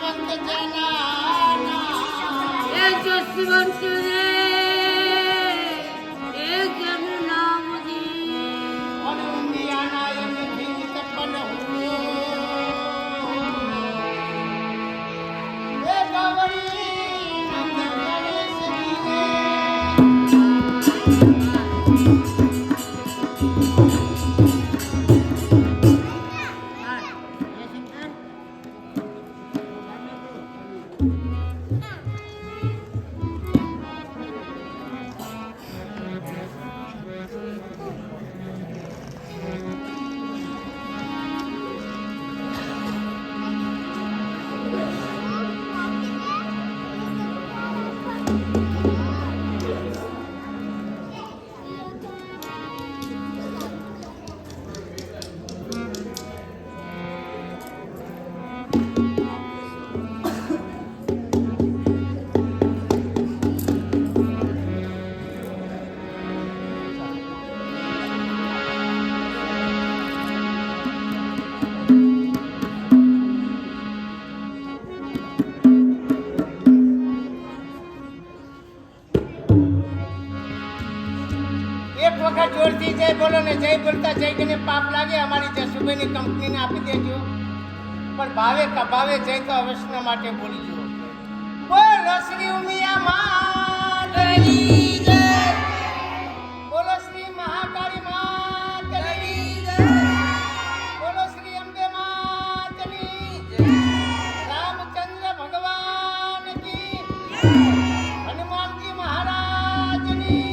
જસવંત જના એ જસવંત રે એ જેનું નામ જી અનુમિયાના એમ જીવિત પણ એ ગવરી નંદ ગણેશ જોરથી જય બોલો ને જય બોલતા જય કને પાપ લાગે અમારી જસુભાઈની કંપનીને આપી દેજો પણ ભાવે કભાવે જય તો અવશ્ય માટે બોલી જો બોલો શ્રી ઉમિયા માતની જય બોલો શ્રી મહાકાળી માતની જય બોલો શ્રી અંબે માતની જય રામચંદ્ર ભગવાન કી હનુમાનજી મહારાજની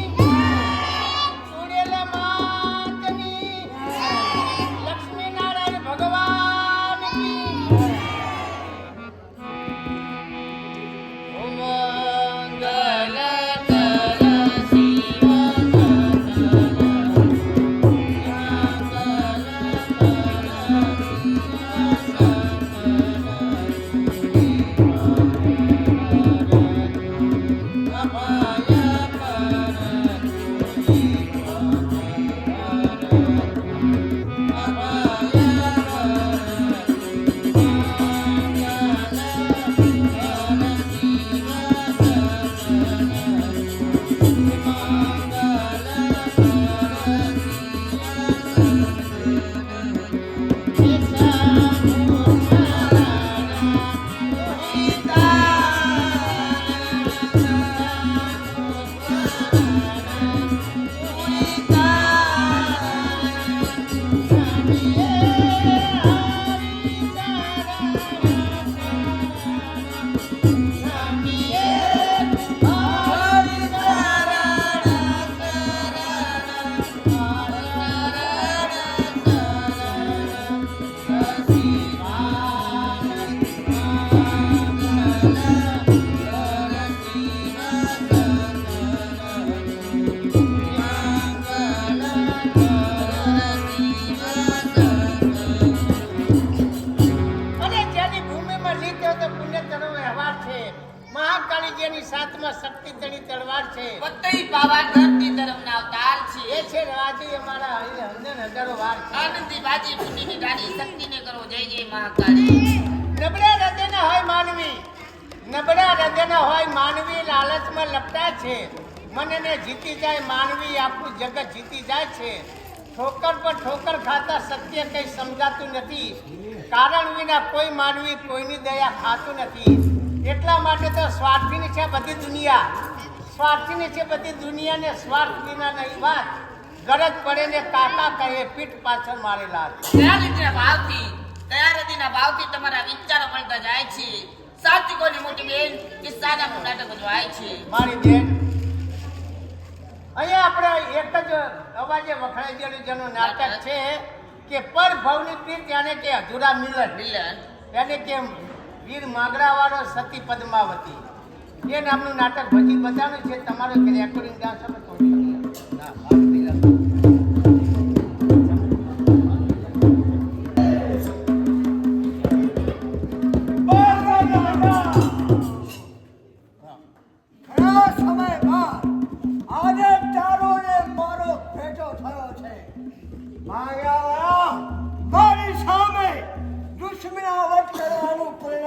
મહાકાળીજીની સાતમાં શક્તિ તળી તલવાર છે પતઈ પાવા ધરતી તરફના અવતાર છે એ છે રાજી અમારા હંદન હજારો વાર છે આનંદી બાજી પુણ્યની રાણી શક્તિને કરો જય જય મહાકાળી નબળા હૃદયના હોય માનવી નબળા હૃદયના હોય માનવી લાલચમાં લપટા છે મનને જીતી જાય માનવી આખું જગત જીતી જાય છે ઠોકર પર ઠોકર ખાતા સત્ય કંઈ સમજાતું નથી કારણ વિના કોઈ માનવી કોઈની દયા ખાતું નથી એટલા માટે તો સ્વાર્થીની છે બધી દુનિયા સ્વાર્થીની છે બધી દુનિયાને સ્વાર્થ વિના નહીં વાત ગરજ પડે ને કાકા કહે પીઠ પાછળ મારેલા દયાળીના ભાવથી તમારા વિચારો મળતા જાય છે સાચી કોની મોટી બેન કિસ્સાના નાટકો જોવાય છે મારી બેન અહીંયા આપણે એક જ અવાજે વખણાઈ ગયેલું જેનું નાટક છે કે પર ભવની પ્રીત યાને કે અધૂરા મિલન યાને કે વીર માગરાવાળો સતી પદ્માવતી એ નામનું નાટક ભજી બધાનું છે તમારું રેકોર્ડિંગ ગાશો તો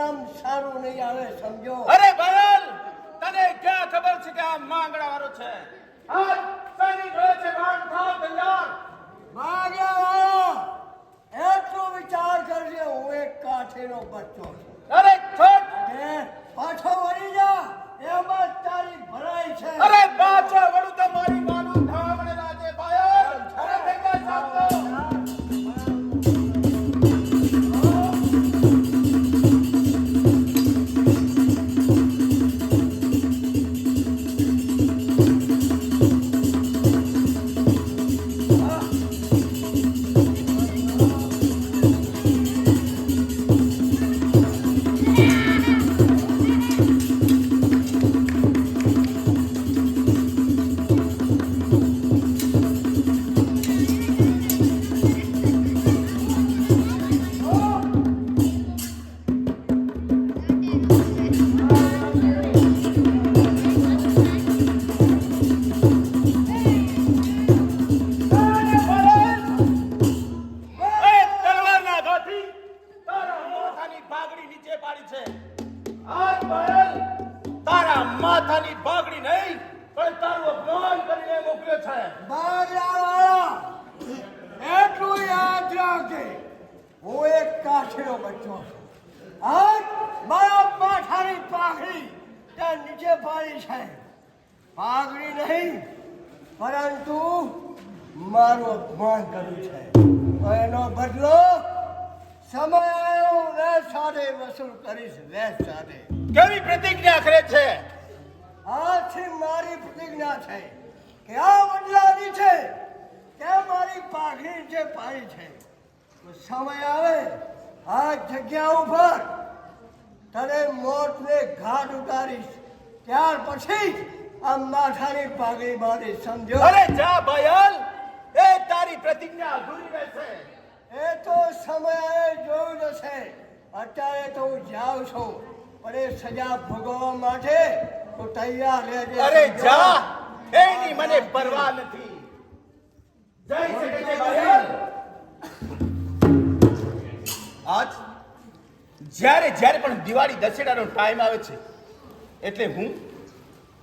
પરિણામ સારું નહીં આવે, સમજો. અરે બરલ, તને ક્યાં ખબર છે કે આ માંગડા વાળો છે? આ સૈનિક રહે છે, વાળ થાવ તૈયાર. ભાગ્યવાળો, એટલો વિચાર કરજે, હું એક કાઠીનો બચ્ચો છું. અરે છોડ. અને પાછો વળી જા, એમાં તારી ભરાઈ છે. અરે પાછા વળું તો મારી માનું ધામણે રાજે બાયલ. અરે ભેગા સાંભળો. માથાની પાઘડી નહીં પણ તારું અપમાન કરીને મોકલ્યો છે. ભાગ્યવાળો, એટલું યાદ રાખજે, હું એક કાઠીનો બચ્ચો છું. આજ મારા માથાની પાઘડી ત્યાં નીચે પાડી છે. પાઘડી નહીં, પરંતુ મારું અપમાન કર્યું છે. એનો બદલો સમય આવ્યો, વેશ સાથે વસૂલ કરીશ. વેશ સાથે કેવી પ્રતિજ્ઞા કરે છે? આજથી મારી પ્રતિજ્ઞા છે કે આ બદલાની છે તે મારી પાઘડી જે પાડી છે, તો સમય આવે આ જગ્યા ઉપર તને મોતને ઘાટ ઉતારીશ. ત્યાર પછી જ આ માથાની પાઘડી મારી, સમજો. અરે જા બાયલ, એ તારી પ્રતિજ્ઞા અધૂરી રહેશે. એ તો સમયે જોયું જશે. અત્યારે તો હું જાઉં છું, પણ એ સજા ભોગવવા માટે તો તૈયાર રહેજે. અરે જા, એની મને પરવા નથી. જઈ શકે છે બાયલ. આજ જ્યારે જ્યારે પણ દિવાળી દશેરાનો ટાઈમ આવે છે એટલે હું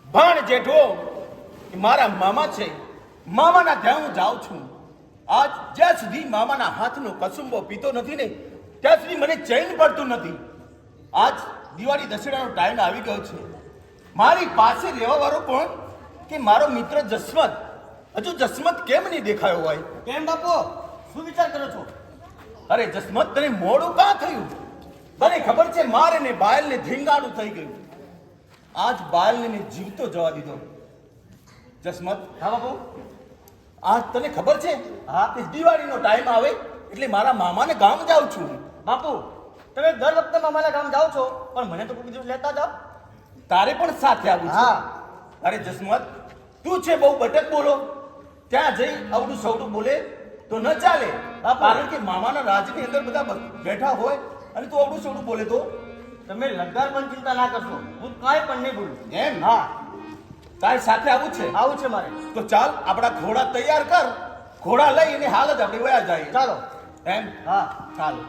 ભાણ જેઠો એ મારા મામા છે, મામાના ત્યાં હું જાઉં છું. આજ જ્યાં સુધી મામાના હાથનો કસુંબો પીતો નથી ને ત્યાં સુધી મને ચૈન પડતું નથી. આજ દિવાળી દશેરાનો ટાઈમ આવી ગયો છે. મારી પાસે રહેવા વાળો કોણ કે મારો મિત્ર જસવંત. હજુ જસવંત કેમ નહીં દેખાયો હોય? કેમ બાપુ, શું વિચાર કરો છો? અરે જસવંત, તને મોડું કાં થયું? તને ખબર છે મારે ને બાયલને ધીંગાણું થઈ ગયું. આજ બાયલને જીવતો જવા દીધો. જસવંત. હા બાપુ. આજ તને ખબર છે હા તે દિવાળીનો ટાઈમ આવે એટલે મારા મામાને ગામ જાઉં છું. બાપુ, તમે દર વખતે મામાના ગામ જાઓ છો, પણ મને તો કોઈ દિવસ લેતા જાઓ. તારે પણ સાથે આવવું છે. અરે જસવંત, તું છે બહુ બટક બોલો. ત્યાં જઈ આવડું સવડું બોલે તો ન ચાલે. કારણ કે મામાના રાજની અંદર બધા બેઠા હોય અને તું આવડું સવડું બોલે તો તમે લગાર પણ ચિંતા ના કરશો, હું કાંઈ પણ નહીં બોલું. એમ? હા. તારે સાથે આવવું છે? આવું છે મારે. તો ચાલ આપણા ઘોડા તૈયાર કર. ઘોડા લઈ અને હાલ જ આપણે વયા જઈએ. ચાલો. એમ? હા. ચાલો.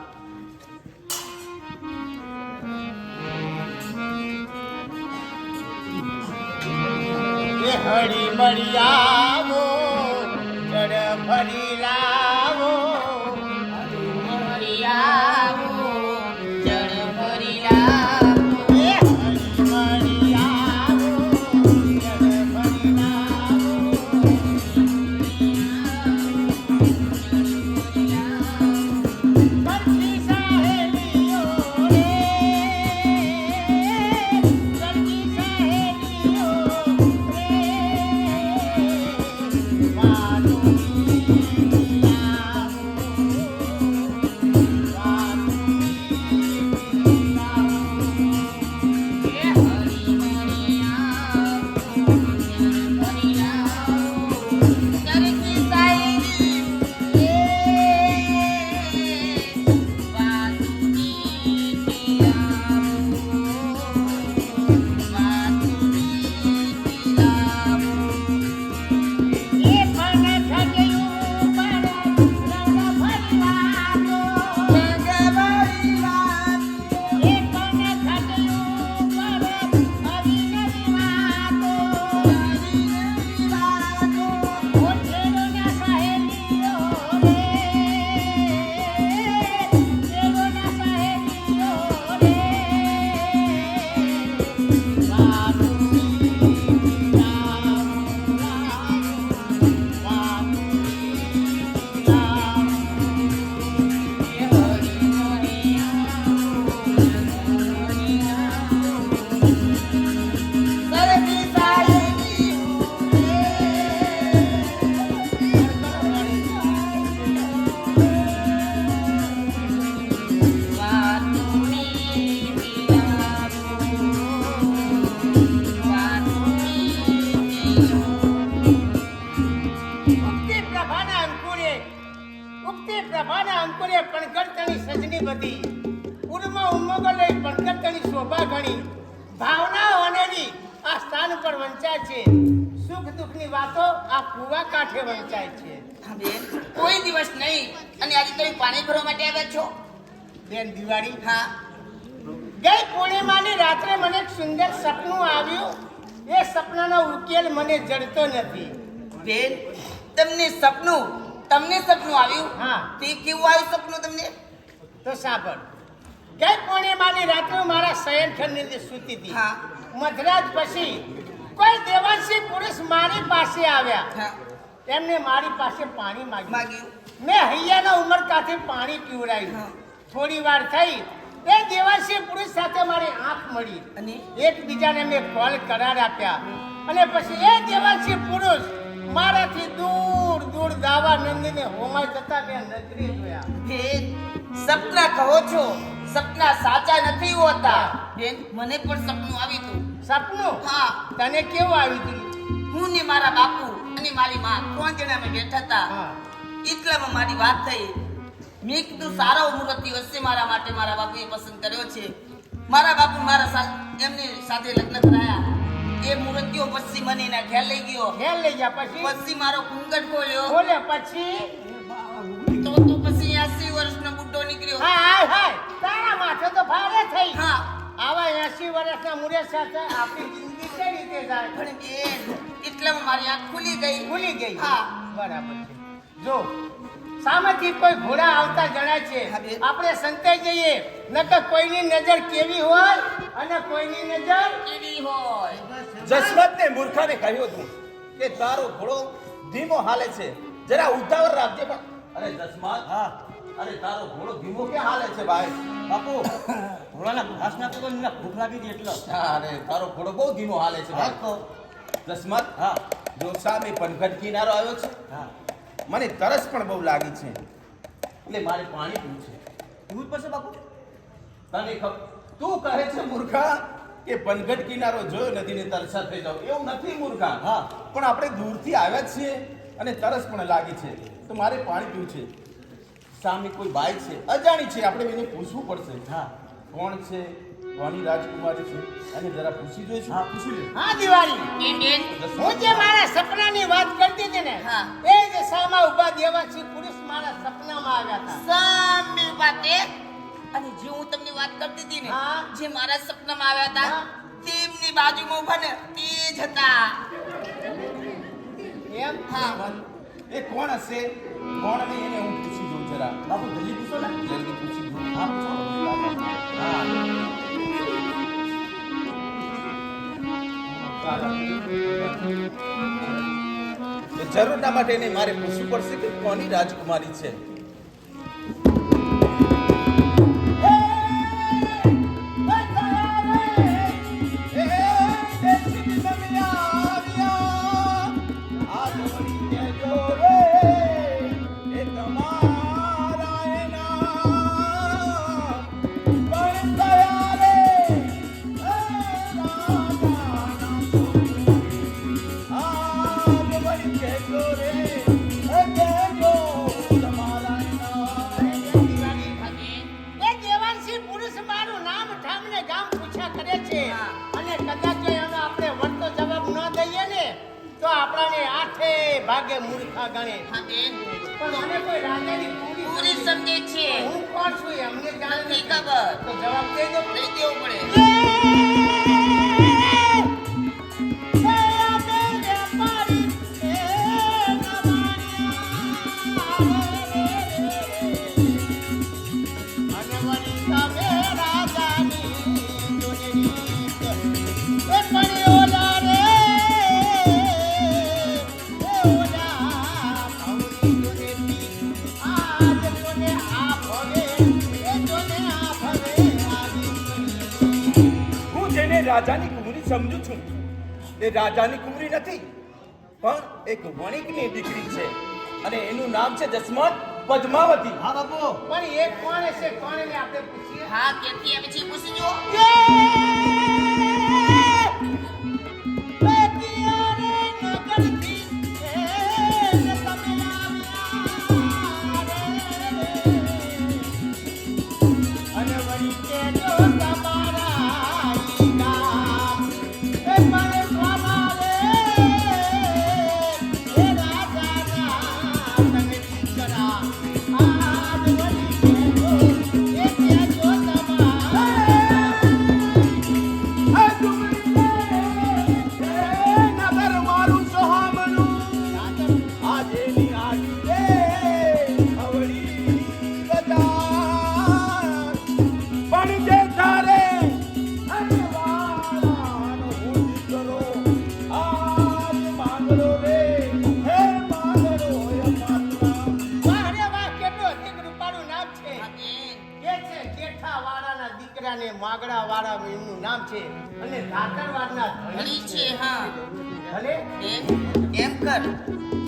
હળી મળી આવો, જડ ફરી લાવો. હળી મળી આવો, જળ ભરી લાવો. હળી મળી આવો, જડ ફરી લાવો. સરખી સહેલીઓ રે, સરખી સહેલીઓ રે. શોભા ઘણી ભાવનાઓ અનેરી આ સ્થાન પર વંચાય છે. સુખ દુઃખની વાતો આ કુવા કાંઠે વંચાય છે. હા બેન, કોઈ દિવસ નહીં. અને આજે તમે પાણી ભરવા માટે આવ્યા છો? બેન દિવાળી, હા. ગઈ પૂર્ણિમાની રાત્રે મને એક સુંદર સપનું આવ્યું. એ સપનાનો ઉકેલ મને જડતો નથી. બેન, તમને સપનું આવ્યું? હા. તે કેવું આવ્યું સપનું તમને? તો સાંભળ. ગઈ પૂર્ણિમાની રાત્રે હું મારા શયનખંડની અંદર સૂતી હતી. હા. મધરાત પછી કોઈ દેવાંશી પુરુષ મારી પાસે આવ્યા. હા. એમને મારી પાસે પાણી માંગ્યું. માગ્યું? મેં હૈયાના ઉમરકાથી પાણી પીવડાવ્યું. હા. થોડી વાર થઈ એ દેવાંશી પુરુષ સાથે મારી આંખ મળી અને? એકબીજાને મેં કોલ કરાર આપ્યા. અને પછી એ દેવાંશી પુરુષ મારાથી દૂર દૂર દાવા નંદીને હોમાઈ જતા મેં નજરે જોયા. બેન, સપના કહો છો, સપના સાચા નથી હોતા. બેન, મને પણ સપનું આવ્યું હતું. સપનું? હા. તને કેવું આવ્યું હતું? હું ને મારા બાપુ અને મારી માં 3 જણા અમે બેઠા હતા. હા. એટલામાં મારી વાત થઈ. મેં કીધું સારો મુહૂર્ત હશે મારા માટે, મારા બાપુએ પસંદ કર્યો છે. મારા બાપુ એમની સાથે લગ્ન કરાયા. એ મુહૂર્તિઓ પછી મને એના ખ્યાલ લઈ ગયો. ઘેર લઈ ગયા પછી? પછી મારો ઘૂંઘટ ખોલ્યો બોલે પછી? તો પછી 80 વર્ષનો બુઢો નીકળ્યો. હા હાય હાય, તારા માથે તો ભારે થઈ. હા. આવા 80 વર્ષના મુરે સાથે આપણી જિંદગી કઈ રીતે જાય? પણ બેન, એટલામાં મારી આંખ ખુલી ગઈ. ભૂલી ગઈ. હા. બરાબર છે. જો સામેથી કોઈ ઘોડા આવતા જણાય છે, હા બેન. આપણે સંતાઈ જઈએ. નકર કોઈની નજર કેવી હોય અને કોઈની નજર કેવી હોય. જસવંતને મૂર્ખાને કહ્યું હતું કે તારો ઘોડો ધીમો હાલે છે, જરા ઉતાવળ રાખજે. પણ અરે જસવંત, હા અરે તારો ઘોડો ધીમો ક્યાં હાલે છે ભાઈ? બાપુ ઘોડાના ઘાસ નાખતો તો મને ભૂખ લાગી હતી એટલે અરે તારો ઘોડો બહુ ધીમો હાલે છે હા ભાઈ. તો જસવંત, હા જો સામે પનઘટ કિનારો આવ્યો છે, હા મને તરસ પણ બહુ લાગી છે, એટલે મારે પાણી પીવું છે. પીવું જ પડશે બાપુ. તને ખબર, તું કહે છે મૂર્ખા કે પનઘટ કિનારો જોયો નથી ને તરસા થઈ જાવ. એવું નથી મૂર્ખા. હા. પણ આપણે દૂરથી આવ્યા છીએ અને તરસ પણ લાગી છે, તો મારે પાણી પીવું છે. સામે કોઈ બાઈ છે, અજાણી છે, આપણે એને પૂછવું પડશે. હા કોણ છે? કોની રાજકુમારી છે? અને જરા પૂછી જોઈશું. હા પૂછી લે. હા દિવાળી, કેમ બેન? હું જે મારા સપનાની વાત કરતી હતી ને, હા. એ જ સામા ઉભા દેવાંશી પુરુષ મારા સપનામાં આવ્યા હતા. સામે વાતે. અને જે હું તમને વાત કરતી હતી ને, હા. જે મારા સપનામાં આવ્યા હતા, હા. તેમની બાજુમાં ઉભા ને તે જ હતા. એમ? હા. એ કોણ હશે? કોણ નહીં એને હું પૂછી જોઉં જરા. બાપુ જલ્દી પૂછો ને. જલ્દી પૂછી જોઉં. હા પૂછો. હા એ જરૂરના માટે એને મારે પૂછવું પડશે કે કોની રાજકુમારી છે. એ દેવાંશી પુરુષ મારું નામ ઠામને ગામ પૂછ્યા કરે છે. હા. અને કદાચ જો એનો આપણે વળતો જવાબ ન દઈએ ને તો આપણાને આઠે ભાગે મૂર્ખા ગણે. હા બેન, પણ મને કોઈ રાજાની પૂરી પૂરી સમજે છે. હું કોણ છું એ અમને જાણ નથી નથી. ખબર. તો જવાબ દઈ દો. લઈ દેવું પડે. હું જેને રાજાની કુંવરી સમજુ છું એ રાજાની કુંવરી નથી, પણ એક વણિકની દીકરી છે અને એનું નામ છે જસવંત પદ્માવતી. હા બાપુ. પણ એ કોણ છે? કોણ એને આપણે પૂછીએ? હા, કેથી આવે છે પૂછજો. અને વળી કે જો તમારા ને માગડા વાળા એમનું નામ છે અને ધાતરવાડના ઘણી છે હા ભલે એમ કર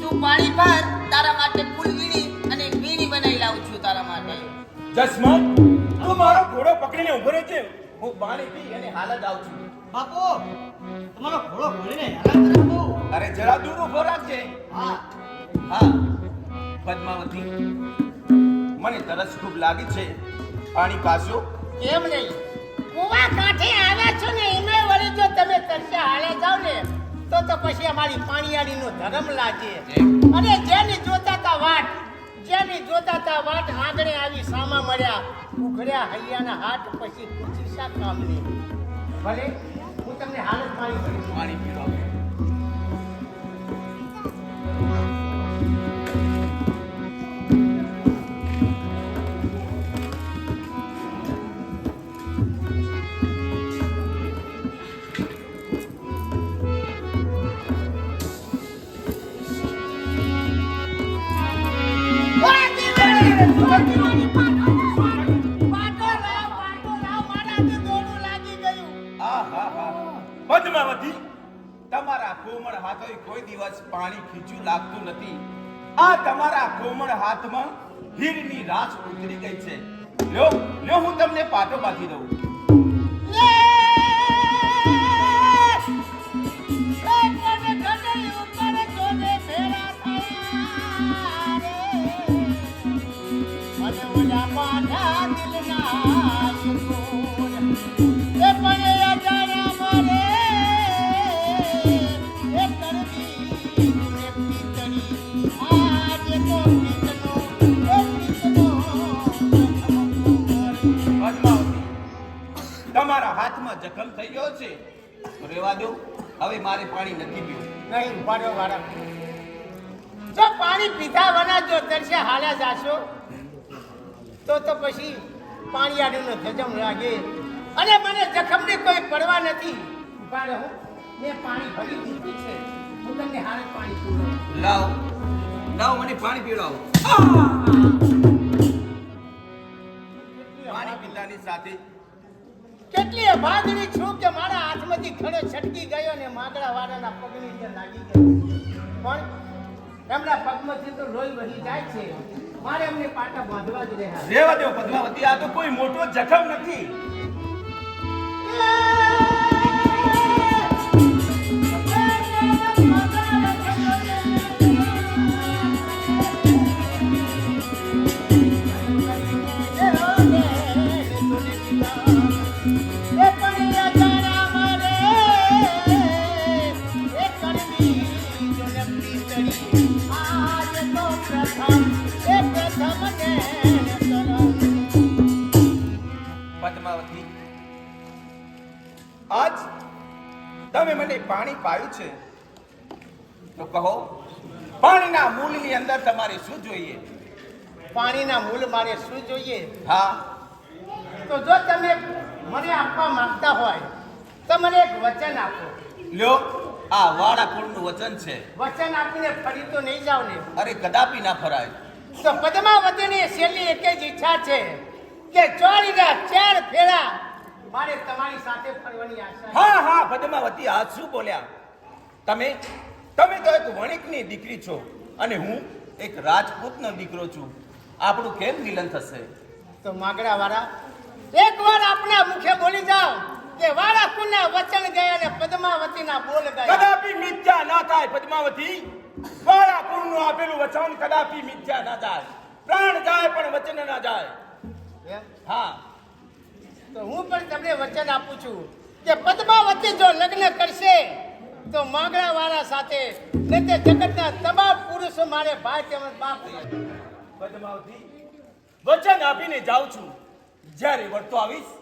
તું પાણી ભર તારા માટે ફૂલ વીણી અને વીણી બનાવી લાવું છું તારા માટે જસમત તું મારો ઘોડો પકડીને ઉભો રહે છે હું પાણી પી અને હાલ જ આવું છું બાપુ તમારો ઘોડો ઘોડીને હેરાન કરે બાપુ. અરે જરા દૂર ઉભો રાખજે હા હા પદ્માવતી મને તરસ ખૂબ લાગી છે પાણી પાછો એમ નહીં કુવા કાંઠે આવ્યા છો ને એમાંય વળી જો તમે તરસ્યા હાલે જાવ ને તો પછી અમારી પાણીયાળીનો ધર્મ લાગે અને જેની જોતા તા વાટ આંગણે આવી સામા મળ્યા ઉઘડ્યા હૈયાના હાથ પછી પૂછી શા કામની ભલે હું તમને હાલ જ પાણી ભરીશ. પાણી પીવા પદ્માવતી તમારા કોમળ હાથોએ કોઈ દિવસ પાણી ખીચું લાગતું નથી આ તમારા કોમળ હાથમાં હીરની રાસ ઉતરી ગઈ છે લ્યો હું તમને પાટો બાંધી દઉં તમારા હાથમાં જખમ થઈ ગયો છે તો રેવા દો હવે મારે પાણી નથી પીવું નહીં ઉભાડો વાળા જો પાણી પીધા વના જો તરસ્યા હાલ્યા જાશો તો પછી પાણીયાળીનો ધજમ લાગે અને મને જખમની કોઈ પડવા નથી ઉભાડો હું મેં પાણી ભરી દીધું છે હું તમને હારે પાણી પીવું લાવ મને પાણી પીવડાવો પાણી પીતાની સાથે કેટલી અભાગણી છું કે મારા હાથમાંથી ઘણો છટકી ગયો ને માગડા વાળાના પગની અંદર લાગી ગયો પણ એમના પગમાંથી તો લોહી વહી જાય છે મારે એમને પાટા બાંધવા જ રહ્યા રેવા દો પદ્માવતી આ તો કોઈ મોટો જખમ નથી પદ્માવતી આજ તમે મને પાણી પાયું છે તો કહો પાણીના મૂળની અંદર તમારે શું જોઈએ પાણીના મૂળ મારે શું જોઈએ હા તો જો તમે મને આપવા માંગતા હોય તો મને એક વચન આપો લ્યો આ વાળા કુળનું વચન છે વચન આપીને ફરી તો નહીં જાવ ને અરે કદાપી ના ફરાય તો પદ્માવતીની છેલ્લી એક જ ઈચ્છા છે કે ચોરીના 4 ફેરા મારે તમારી સાથે ફરવાની આશા છે. હા પદ્માવતી આ શું બોલ્યા તમે તો એક વણિકની દીકરી છો અને હું એક રાજપૂતનો દીકરો છું આપણું કેમ મિલન થશે તો માગડા વાળા એકવાર આપના મુખે બોલી જાઓ કે વાળા કુના વચન ગયા અને પદ્માવતીના બોલ ગયા કદાપી મિથ્યા ના થાય પદ્માવતી વાળા કુળનું આપેલું વચન કદાપી મિથ્યા ના જાય પ્રાણ જાય પણ વચન ના જાય એમ? હા તો હું પણ તમને વચન આપું છું કે પદ્માવતી જો લગ્ન કરશે તો માગડા વાળા સાથે ને તે જગતના તમામ પુરુષો મારે ભાઈ તેમજ બાપ છે. પદ્માવતી વચન આપીને જાઉં છું જ્યારે વળતો આવીશ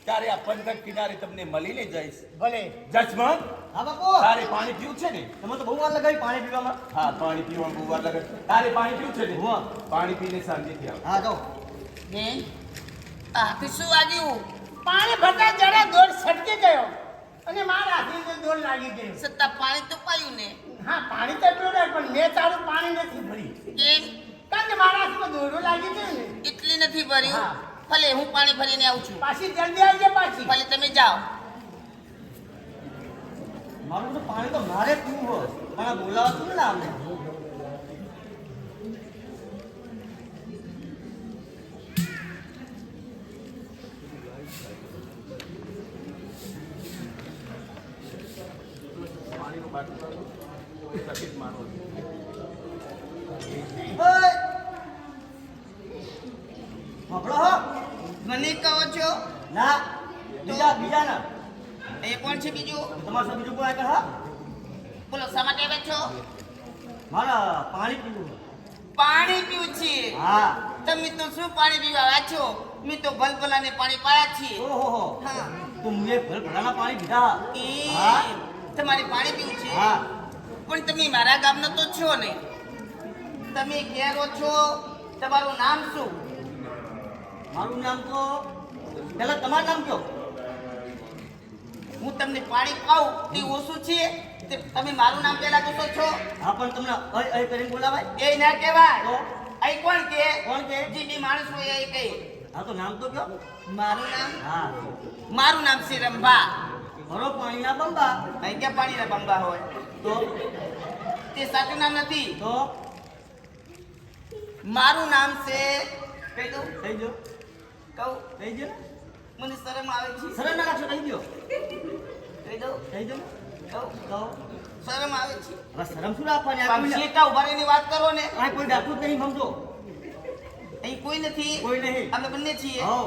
ત્યારે આ પંથક કિનારે તમને મળીને જઈશ ભલે જજમાન હા બાપુ તારે પાણી પીવું છે ને તમે તો બહુ વાર લગાવી પાણી પીવામાં હા પાણી પીવાનું બહુ વાર લાગે તારે પાણી પીવું છે ને હા. પાણી પીને શાંતિથી આવ હા જાઓ ને આ તો શું વાગ્યું પાણી ભરતા જરા દોર છટકી ગયો અને મારા હાથની દોર લાગી ગઈ સત્તા પાણી તો પાયું ને હા પાણી તો પીવડાય પણ મેં તારું પાણી નથી ભરી કેમ કારણ કે મારા હાથમાં દોરો લાગી ગયો ને એટલી નથી ભર્યું હા. ભલે હું પાણી ભરીને આવું છું પાછી જલ્દી આવજે પાછી જાઓ. મારું બધું પાણી તો મારે જ પીવું હોય પણ આ બોલાવતું ને અમને ઓય! સાંભળો હો? મને કહો છો ના બીજા ના એ કોણ છે બીજું? તમારે સબ બીજું કોઈ આગળ હા બોલો શા માટે આવ્યા છો? મારા પાણી પીવું છે. પાણી પીવું છે. હા તમે તો શું પાણી પીવા આવ્યા છો? મેં તો ભલભલાને પાણી પાયા છે. ઓહો હા તો મેં ભલાના પાણી પીધા એ હા તમારે પાણી પીવું છે? હા પણ તમે મારા ગામના તો છો નહીં. તમે ક્યાં રહો છો? તમારું નામ શું? મારું નામ તો પેલા તમારું નામ કયો હું તમને પાણી પાઉં તે ઓછું છે તે તમે મારું નામ પહેલા પૂછો છો? હા પણ તમને અય કરીને બોલાવાય એ ના કહેવાય. તો? અહીં કોણ કે? કોણ કે? જે બી માણસ હોય એ કહે. હા તો નામ તો કયો મારું નામ? હા મારું નામ છે રંભા. ભરો પાણીના બંબા અહીં ક્યાં પાણીના બંબા હોય? તો તે સાચું નામ નથી. તો મારું નામ છે કહી દઉં? થઈ ગયો કહું? થઈ ગયો મને શરમ આવે છે. સરળ ના રાખશો થઈ ગયો કહી દઉં? થઈ ગયો કહું? તો શરમ આવે છે. હવે શરમ શું રાખવાની આ આમ કોઈ શેકા ઉભા રહીને વાત કરો ને. આ કોઈ ડાકું જ નહીં સમજો અહીં કોઈ નથી. કોઈ નહીં અમે બંને છીએ. હો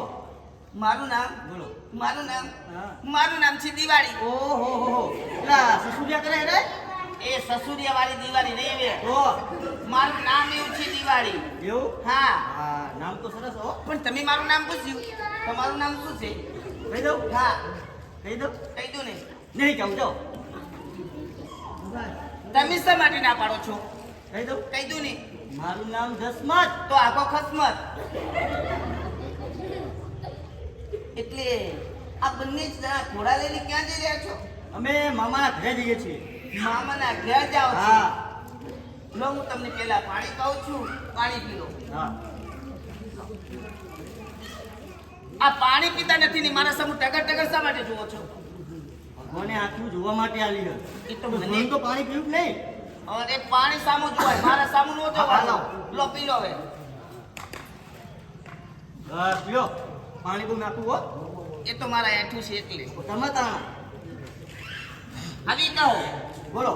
મારું નામ બોલો મારું નામ હા મારું નામ છે દિવાળી. ઓહો હો પેલા સસુરિયા કરે રે એ સસુરિયા વાળી દિવાળી નહીં વે. તો મારું નામ એવું છે દિવાળી. એવું હા હા નામ તો સરસ હો પણ તમે મારું નામ પૂછ્યું. તમારું નામ શું છે? કહી દઉં હા કહી દઉં કહી દો ને. નહીં કહું જાઓ તમે શા માટે ના પાડો છો? કહી દઉં કહી દો ને. મારું નામ જસમત તો આખો ખસમત. એટલે આ બંને જ જણા ઘોડા લઈને ક્યાં જઈ રહ્યા છો? અમે મામાના ઘરે જઈએ છીએ મામાના ઘેર જાઓ છો. હા લો હું તમને પેલા પાણી કહું છું. પાણી પી લો. હા આ પાણી પીતા નથી ને મારા સામું ટગર ટગર શા માટે જુઓ છો? ભગવાને આટલું જોવા માટે આવી છે એ તો તો મને મને તો પાણી પીવું જ નહીં અરે પાણી સામું જોવાય. મારા સામું નો જોવાય. લો પી લો હવે. બસ પીઓ પાણી બહુ નાખવું હો એ તો મારા એઠું છે એટલે. તમે તાણા હવે કહો બોલો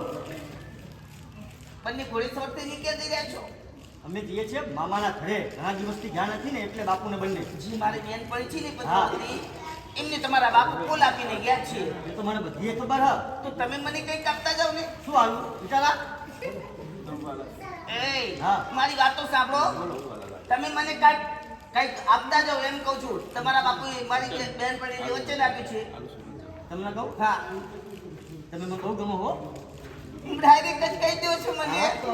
બંને ઘોડી સવારથી ની ક્યાં જઈ રહ્યા છો? અમે જઈએ છીએ મામાના ઘરે ઘણા દિવસથી ગયા નથી ને એટલે બાપુને બંને જી મારી બેન પડી છે ને હા. પદ્માવતી એમને તમારા બાપુ કોલ આપીને ગયા છે. એ તો મને બધી ખબર હ તો તમે મને કંઈક આપતા જાવ ને. શું હાલું વિચારા એ હા. મારી વાત તો સાંભળો. તમે મને કંઈક આપતા જાવ એમ કહું છું. તમારા બાપુએ મારી બેન પડીને વચ્ચે નાખ્યું છે. તમને કહું હા તમે મને બહુ ગમો હો હું ડાયરેક્ટ જ કહી દઉં છું મને. હા, તો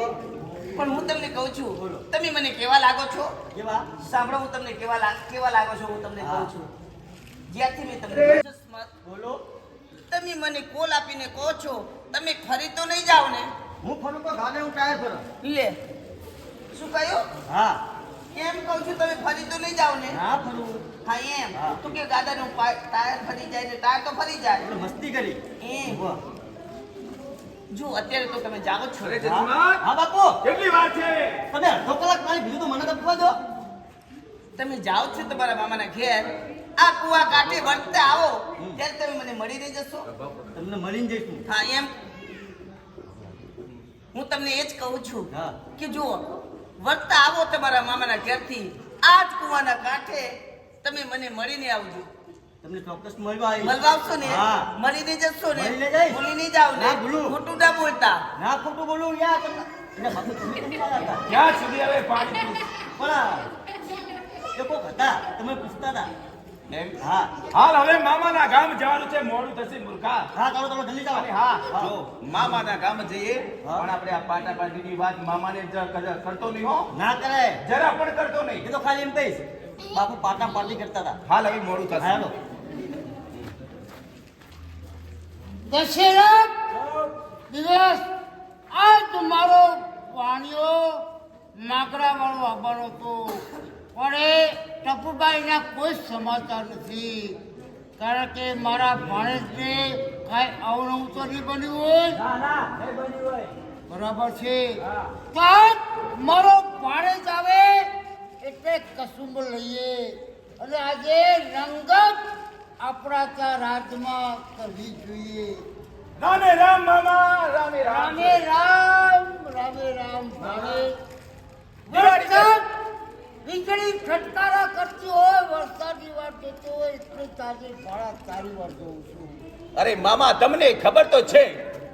પણ હું તમને કહું છું બોલો. તમે મને કેવા લાગો છો? કેવા સાંભળો હું તમને કેવા લાગો છો હું તમને હા. કહું છું. જ્યાંથી મેં તમને જસમત, બોલો તમે મને કોલ આપીને કહો છો તમે ફરી તો નહીં જાઓ ને? હું ફરું તો ગાને હું ટાયર ફરો લે શું કહ્યું? હા એમ કહું છું તમે ફરી તો નહીં જાઓ ને? ના ફરું હા એમ હા. તું કે ગાડાનું ટાયર ફરી જાય ને ટાયર તો ફરી જાય. એટલે મસ્તી કરી એમ વાહ. જો અત્યારે તો તમે જાઓ છો. હા હા બાપુ કેટલી વાર છે તમે અડધો કલાક પાણી પીધું તો મને તો પીવા દો તમે જાઓ છો તમારા મામાના ઘેર. આ કુવા કાંઠે વર્તતા આવો ત્યારે તમે મને મળી નહીં જશો? તમને મળીને જઈશું હા એમ હું તમને એ જ કહું છું હા કે જુઓ વર્તતા આવો તમારા મામાના ઘેરથી આ જ કુવાના કાંઠે તમે મને મળીને આવજો. તમને ચોક્કસ મળવા આવી મળવા આવશો ને? હા મળીને જશો ને? મળીને જઈશ. ભૂલી નહીં જાવ ને? ના ભૂલું. ખોટું ના બોલતા. ના ખોટું બોલું યાર તમને એટલે બાપુ તમે કેમ ના હતા ક્યાં સુધી હવે પાણી પીવું? પણ એ કોક હતા તમે પૂછતા હતા એમ? હા હાલ હવે મામાના ગામ જવાનું છે, મોડું થશે મૂર્ખા. હા ચાલો તમે જલ્દી જાઓ અને હા જો મામાના ગામ જઈએ હા. પણ આપણે આ પાટા પાટીની વાત મામાને કરતો નહીં હો, ના કરે જરા પણ કરતો નહીં. એ તો ખાલી એમ કહીશ બાપુ પાટા પાટી કરતા હતા હાલ હવે મોડું થશે. હાલો દશરથ દિવસ આ તમારો વાણિયો માકડા વાળો આવવાનો હતો પણ એ ટપુબાઈના કોઈ સમાચાર નથી. કારણ કે મારા ભાણેજને કાંઈ અવનવું તો નહીં બન્યું હોય. ના ના નહીં બન્યું હોય. બરાબર છે. કાંઈક મારો ભાણેજ આવે એટલે કસુંબ લઈએ અને આજે રંગત આપણા ત્યાં રાજમાં કરવી જોઈએ. રામે રામ મામા, રામે રામ. રામે રામ, રામે રામ. ભાણેજ દિવાળી વરસાદ વીજળી ખટકારા કરતી હોય, વરસાદની વાત જોતો હોય એટલે તાજે ભાડા તારી વાત જોઉં છું. અરે મામા, તમને ખબર તો છે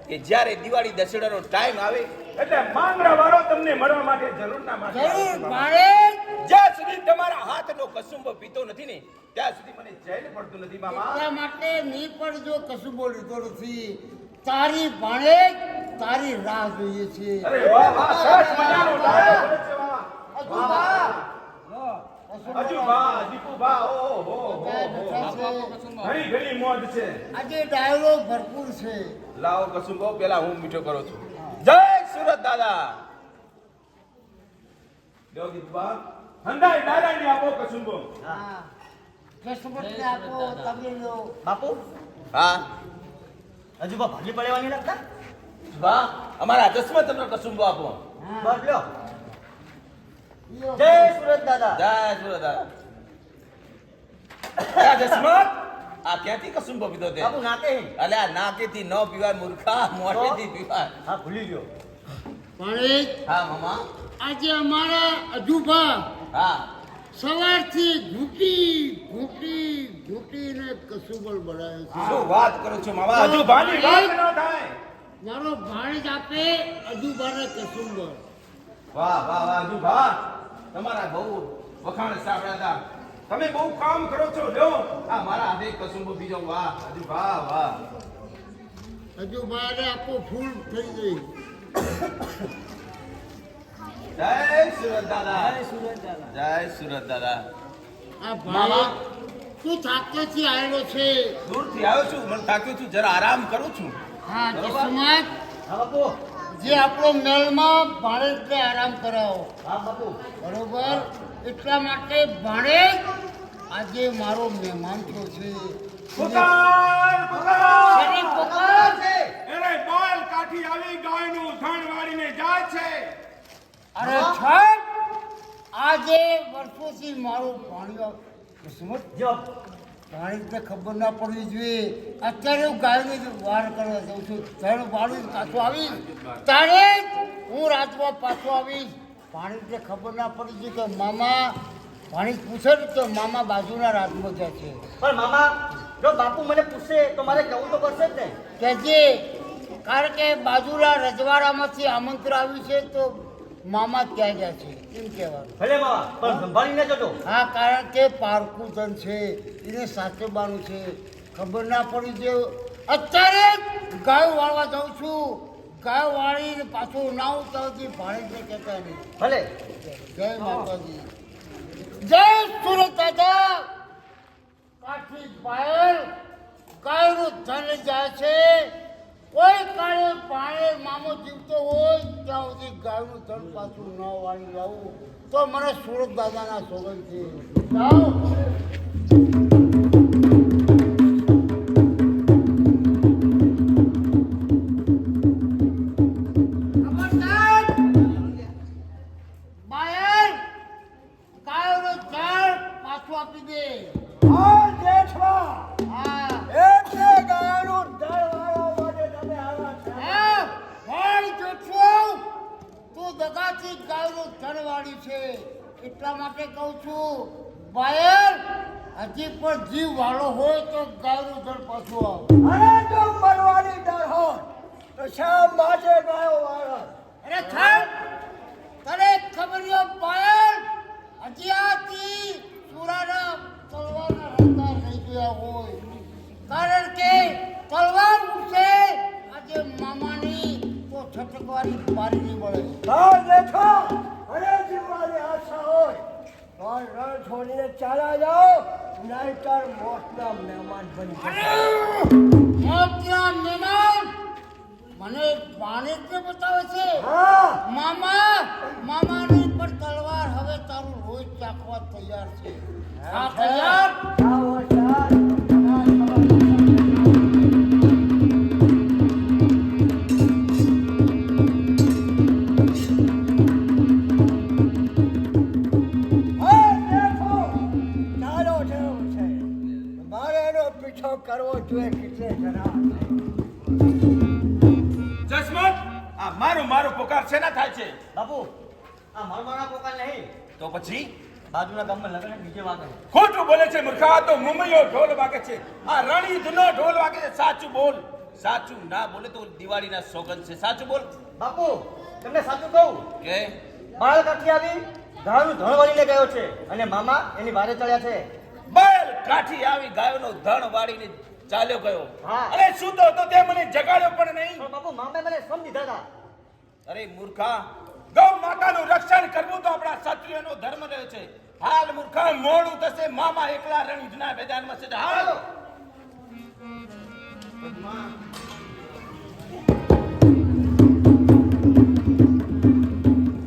કે જ્યારે દિવાળી દશેરાનો ટાઈમ આવે એટલે માંગરા વાળો તમને મળવા માટે જરૂરના માટે આવે જરૂર છે, મામા. ભાણેજ. જ્યાં સુધી તમારા હાથનો કસુંબો પીતો નથી ને ત્યાં સુધી મને ચેન પડતું નથી મામા. એટલા માટે નહીં પણ જો કશું લીધો નથી. તારી ભાણેજ તારી રાહ જોઈએ છે. અરે વાહ વાહ, સરસ મજાનો ડાયલોગ બોલે છે મામા. હજુ બા. હજુ બા, દીપુ બા, ઓહો હો બધા હો. બેઠા છે. ઘણી ઘણી મોજ છે. આજે ડાયલોગ ભરપૂર છે. લાવો કસુંબો, પેલા હું મીઠો કરું છું. જય સુરત દાદા. લ્યો દીપુ બા, હંધાઈ નારાયણને આપો કસુંબો. હા જસમતને આપો, તમે લો. બાપુ હા હજુ બા ભાગી પડેવા નહીં લાગતા? બા, અમારા ચશ્મા તમને કસુંબો આપો. બસ લ્યો. લ્યો. જય સુરત દાદા. જય સુરત દાદા. આ જસમત, આ ક્યાંથી કસુંબો પીધો તે? બાપુ નાતે હે. અલ્યા નાકેથી ન પીવાય મૂર્ખા, મોઢેથી પીવાય. હા ભૂલી ગયો. ભાણેજ હા મામા. આજે અમારા અજુભા હા સવારથી ઘૂંટીને કસુંબલ બનાવે છે. શું વાત કરો છો મામા? હજુ ભાની વાત ન થાય. મારો ભાણેજ આપે અજુભાને કસુંબલ. વાહ વાહ વાહ, હજુ ભા, તમારા બહુ વખાણ સાંભળ્યા હતા. તમે બહુ કામ કરો છો. લ્યો આ મારા હાથે કસુંબો બીજો. વાહ હજુ વાહ વાહ. અજુભાને આપો ફૂલ થઈ ગઈ. જય સુરત દાદા. જય સુરત દાદા. જય સુરત દાદા. આ ભાઈ તું થાકેથી આવેલો છે. દૂરથી આવ્યો છું, મને થાક્યો છું, જરા આરામ કરું છું. હા બરોબર. જસમત હા બાપુ. જે આપણો મેળમાં ભાણેજને આરામ કરાવો. હા બાપુ. બરોબર. એટલા માટે ભાણેજ આજે મારો મહેમાન થયો છે. પુકાર શેની પુકાર? એને બોલ કાઠી આવી ગાયનું ધણ વાળીને જાય છે. અરે છઠ આજે વર્ષોથી મારો ભાણિયો કિસ્મત જો ભાણેજને ખબર ના પડવી જોઈએ. અત્યારે હું ગાયની વાર કરવા જાઉં છું. ધણ વાળું પાછો આવીશ તારે હું રાતમાં પાછો આવીશ. ભાણેજને ખબર ના પડવી જોઈએ કે મામા ભાણેજ પૂછે ને કે મામા બાજુના રાજમાં જાય છે. પણ મામા જો બાપુ મને પૂછે તો મારે જવું તો પડશે જ ને. કહેજે કારણ કે બાજુના રજવાડામાંથી આમંત્રણ આવ્યું છે તો મામા ક્યાં ગયા છે એમ કહેવાનું. ભલે મામા પણ સંભાળીને જજો. હા કારણ કે પારકું ધન છે એને સાચવવાનું છે. ખબર ના પડી જોઈએ. અત્યારે જ ગાય વાળવા જાઉં છું. ગાય વાળીને પાછું ના ઉતારતી ભાણેજને કહેતા નહીં. ભલે. જય માતાજી. જય સુરત દાદા. કાઠી પાયલ ગાયનું ધન જાય છે. કોઈ કાળે પાણે મામો જીવતો હોય ત્યાં સુધી ગાયનું ધન પાછું ન વાળી લાવું તો મને સુરત દાદાના સોગંદ છે. જાઓ. ખબરદાર! બાયલ, ગાયનું ધન પાછું આપી દે. આ જેઠવા હા એટલે ગાયનું ધણ વાળવા માટે તમે આવ્યા છો. હા, ભાઈ જોશું. તું દગાથી ગાયનું ધન વાળી છે એટલા માટે કહું છું બાયલ હજી પણ જીવ વાળો હોય તો ગાયનું ધન પાછું આવ. અને જો મરવાની ડર હોય તો શા માટે ગાયો વાળો? અરે ખાન તને ખબર છે બાયલ હજી આથી સુરાના તલવારના રસ્તા થઈ ગયા હોય કારણ કે તલવાર ઉઠશે આજે મામાની તો છટકવાની પારી નહીં મળે. હા જેઠવા અને જીવવાની આશા હોય તો રણ છોડીને ચાલા જાઓ નહીંતર મોતના મહેમાન બની જશો. મોતના મહેમાન મને ભાણેજને બતાવે છે. હા મામાની પર તલવાર હવે તારું રોજ ચાખવા તૈયાર છે. હા તૈયાર. આવો ચાલ. કરવો જોઈએ કેટલે જરા જસમત આ મારું પોકાર શેના થાય છે બાપુ આ મારવાના પોકાર નહીં તો પછી બાજુના ગામમાં લગન ડીજે વાગે ખોટું બોલે છે મૂર્ખા તો મુંબઈનો ઢોલ વાગે છે આ રણયુદ્ધનો ઢોલ વાગે છે સાચું બોલ સાચું ના બોલે તો દિવાળીના સોગંદ છે સાચું બોલ બાપુ તમને સાચું કહું કે બાળ કાઠી આવી ગાયનું ધણ વાળીને ગયો છે અને મામા એની વારે ચડ્યા છે બેલ કાઠી આવી ગાયોનો ધણ વાળીને ચાલ્યો ગયો હા. અરે શું તો તે મને જગાડ્યો પણ નહીં પણ બાપુ મામે મને સમજી દીધા હતા અરે મૂર્ખા ગૌ માતાનું રક્ષણ કરવું તો આપણા ક્ષત્રિયોનો ધર્મ રહ્યો છે હાલ મૂર્ખા મોડું થશે મામા એકલા રણયુદ્ધના મેદાનમાં છે હાલ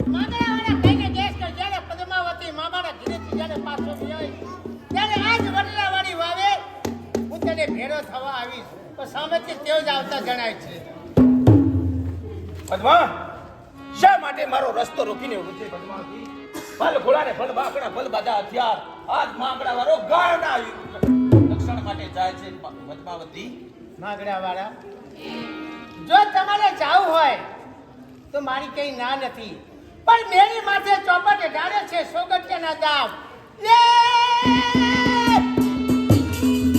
માંગણાવાળા કહીને દેશ કર જ્યારે પદ્માવતી મામાના ઘરેથી જ્યારે પાછો ગયો ત્યારે આજ વડલાવાળી વાવે હું તને ભેળો થવા આવીશ તો સામેથી તેઓ જ આવતા જણાય છે પદ્મા શા માટે મારો રસ્તો રોકીને ઉભી છે પદ્માવતી ભલ ઘોડાને ભલ બાકડા ભલ બધા હથિયાર આજ માંગડા વાળો ગાયના રક્ષણ માટે જાય છે પદ્માવતી માંગણાવાળા જો તમારે જાવું હોય તો મારી કઈ ના નથી પણ મેરી માથે ચોપટ ડાળે છે સોગઠિયાના દાવ લે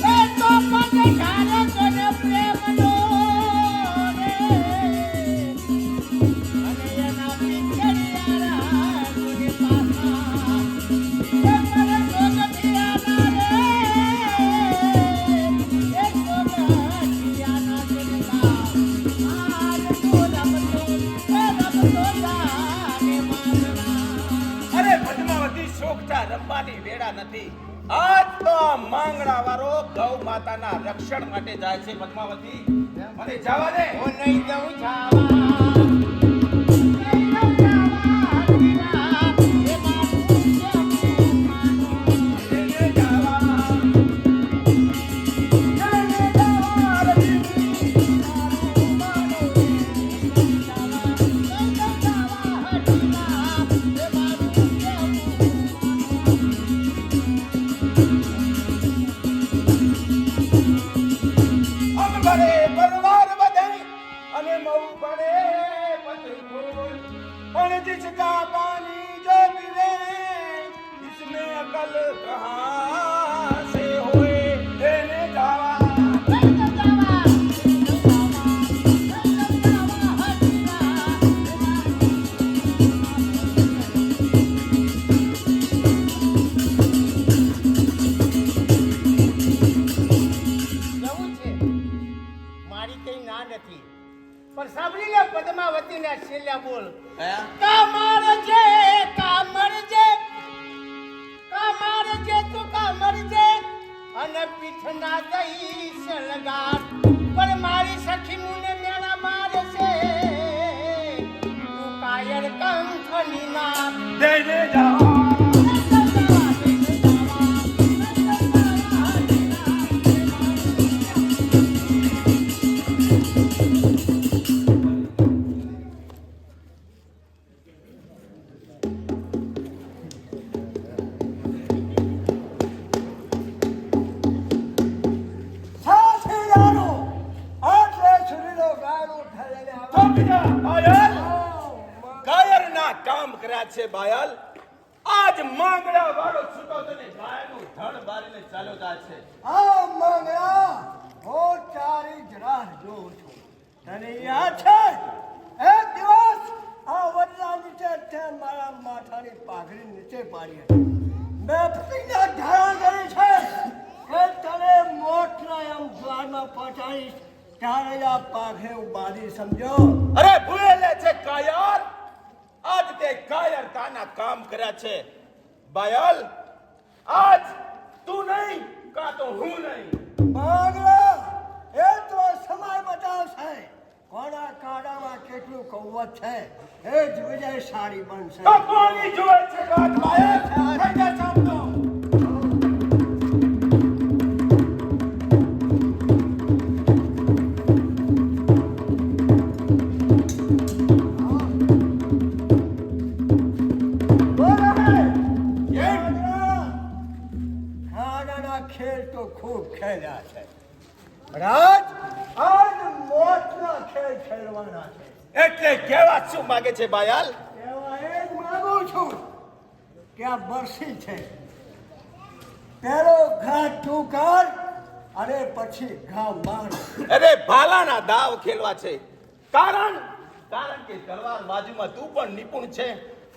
એ ચોપટ ડાળે છે ને પ્રેમનો રે અને એના પિંજરિયારા ગુને પાસા એ મારે સોગઠિયાના રે એ સોગઠિયાના ગુને દાવ આજ તો રમતો જાને મારણા અરે પદ્માવતી શોકટા રમવાની વેળા નથી આજ તો આ માંગડા વાળો ગૌ માતાના રક્ષણ માટે જાય છે પદ્માવતી મને જવા દે હું નહીં દઉં જાવા નહીં દઉં જાવા દીવા એ મારું કેવું માનો એને જવા જાને જાવા દીવી મારું માનો નહીં દઉં જાવા દીવા એ મારું કેવું અમ ભરે પરવાર વધે અને મઉ ભરે પતર ફૂલ પણ जिसका पानी जो पीवे इसमें अकल कहाँ से होए देने जावा નહીં દઉં જાવા નહીં દઉં જાવા દીવા જવું છે મારી કઈ ના નથી પણ સાંભળી લે પદ્માવતીના છેલ્લા બોલ કામરજે કામરજે કામરજે તું કામરજે અને પીઠના દઈશ લગાડ પણ મારી સખી મુને મેળા મારે છે તું કાયર કંઠની ના देने जावा સાથીદારો આટલે સુધીનો ગાળો ઠરેને થોપ જા બાયલ કાયરના કામ કર્યા છે બાયલ આજ માંગડા વાળો છૂટો તને ગાયનું ધણ બારીને ચાલ્યો જાય છે આ માંગણા હું તારી જ રાહ જોઉં છું તને યાદ છે એક દિવસ આ વડલા નીચે તે મારા માથાની પાઘડી નીચે પાડી હતી મેં પ્રતિજ્ઞા ધારણ કરી છે કે તને મોટના એમ દ્વારમાં પહોંચાડીશ ત્યારે જ આ પાઘડી ઉપાડી સમજો અરે ભૂલે છે કાયર આજ તે કાયરતાના કામ કર્યા છે બાયલ આજ તું નહીં કાં તો હું નહીં માંગણા એ તો સમય બતાવશે કોના કાળામાં કેટલું કૌવત છે એ જ વિજય સારી બનશે તો કોની જુએ છે વાત બાયલ થઈ જા સામનો ખાનાના ખેલ તો ખૂબ ખેલ્યા છે રાજ આજ મોતના ખેલ ખેલવાના છે. એટલે કેવા શું માંગે છે બાયાલ? એવા એ જ માંગુ છું કે આ બરસી છે, પેલો ઘા તું કર અને પછી ઘા માર. અરે ભાલાના દાવ ખેલવા છે. કારણ કે તલવાર બાજુમાં તું પણ નિપુણ છે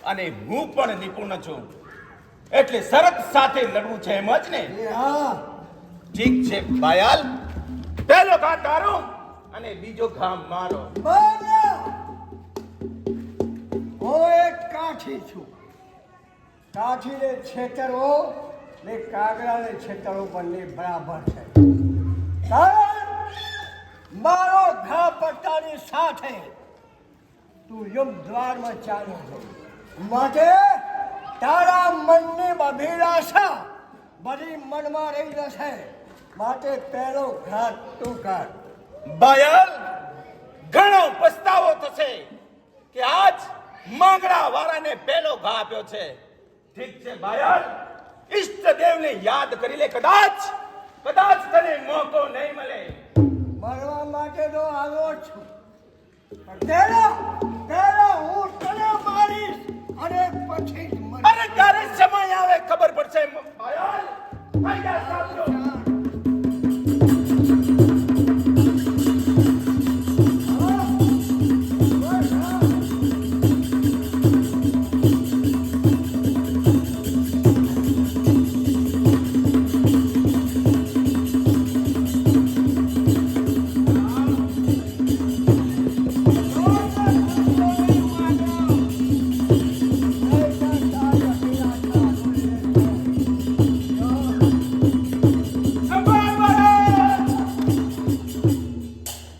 અને હું પણ નિપુણ છું. એટલે શરત સાથે લડવું છે એમ જ ને? એ હા, ઠીક છે બાયાલ, પહેલો ઘા તારો અને બીજો ઘા મારો. બોલ્યા. હું એક કાઠી છું. કાઠીને છેતરવો ને કાગડાને છેતરવો બંને બરાબર છે. કારણ મારો ઘા પટ્ટાની સાથે તું યમ દ્વારમાં ચાલે છે, માટે તારા મનની અભિલાષા બધી મનમાં રહી જશે. માટે પહેલો ઘા તું કર. બાયાલ, ઘણો પસ્તાવો થશે કે આજ માંગડા વાળાને પહેલો ઘા આપ્યો છે. ઠીક છે બાયાલ, ઈષ્ટદેવને યાદ કરી લે. કદાચ તને મોકો નહીં મળે. મરવા માટે તો આવ્યો જ છું, પણ પહેલા હું તને મારીશ અને પછી જ મરીશ. અરે ત્યારે સમય આવે ખબર પડશે બાયાલ. આયા સાંભળો.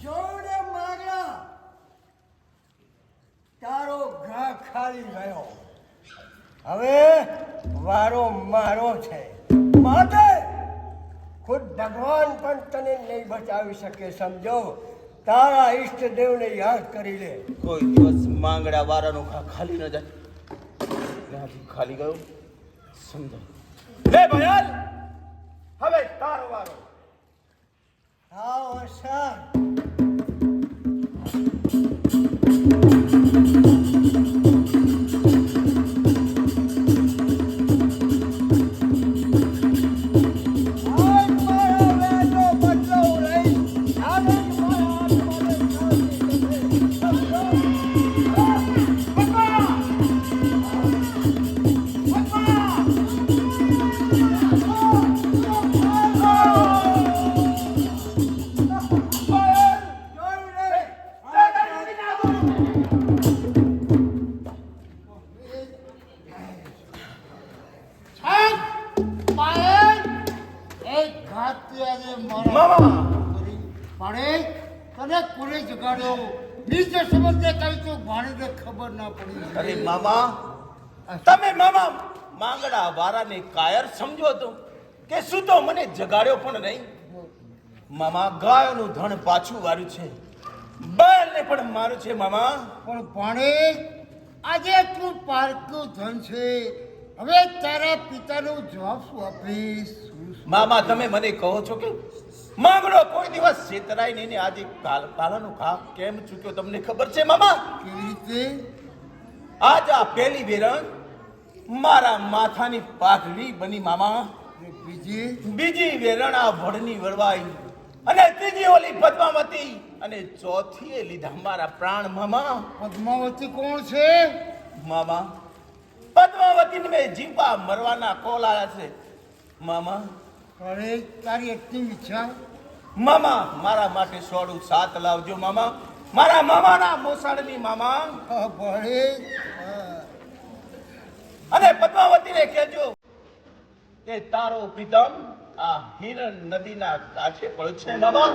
જોને માગણા, તારો ઘા ખાલી ગયો. હવે વારો મારો છે, માટે ખુદ ભગવાન પણ તને નહીં બચાવી શકે. સમજો, તારા ઈષ્ટદેવને યાદ કરી લે. કોઈ દિવસ માંગડા વાળાનો ઘા ખાલી ન જાય. ત્યાંથી ખાલી ગયો સમજો. લે બાયાલ, હવે તારો વારો. આવ અસર. પાયલ, એક ઘાત આજે મારા મામા. પણ તને કોને જગાડ્યો? બીજે સંબંધે કઈ તો ભાણીને ખબર ના પડી. અરે મામા, તમે મામા માંગડા વાળાને કાયર સમજો તો કે શું તો મને જગાડ્યો પણ નહીં? મામા, ગાયોનું ધણ પાછું વાળ્યું છે, બેલને પણ મારું છે મામા. પણ ભાણે આજે તું પારકું ધન છે, હવે તારા પિતાનો જવાબ શું આપીશ? મામા, તમે મને કહો છો કે માંગડો કોઈ દિવસ છેતરાય નહીં ને આજે કાલાનો ઘા કેમ ચૂક્યો તમને ખબર છે મામા? કેવી રીતે? આજ આ પહેલી વેરણ મારા માથાની પાઘડી બની મામા. અને બીજી? બીજી વેરણ આ વડની વળવાઈ, અને ત્રીજી ઓલી પદ્માવતી, અને ચોથીએ લીધા મારા પ્રાણ મામા. પદ્માવતી કોણ છે? મામા, પદ્માવતીને મેં જીવવા મરવાના કોલ આવ્યા છે મામા. અરે તારી એટલી ઈચ્છા? મામા, મારા માટે સોડું સાત લાવજો મામા, મારા મામાના મોસાળની મામા. હા ભાણે, અને પદ્માવતીને કહેજો કે તારો પ્રીતમ આ હિરણ નદીના કાંઠે પડ્યો છે મામા.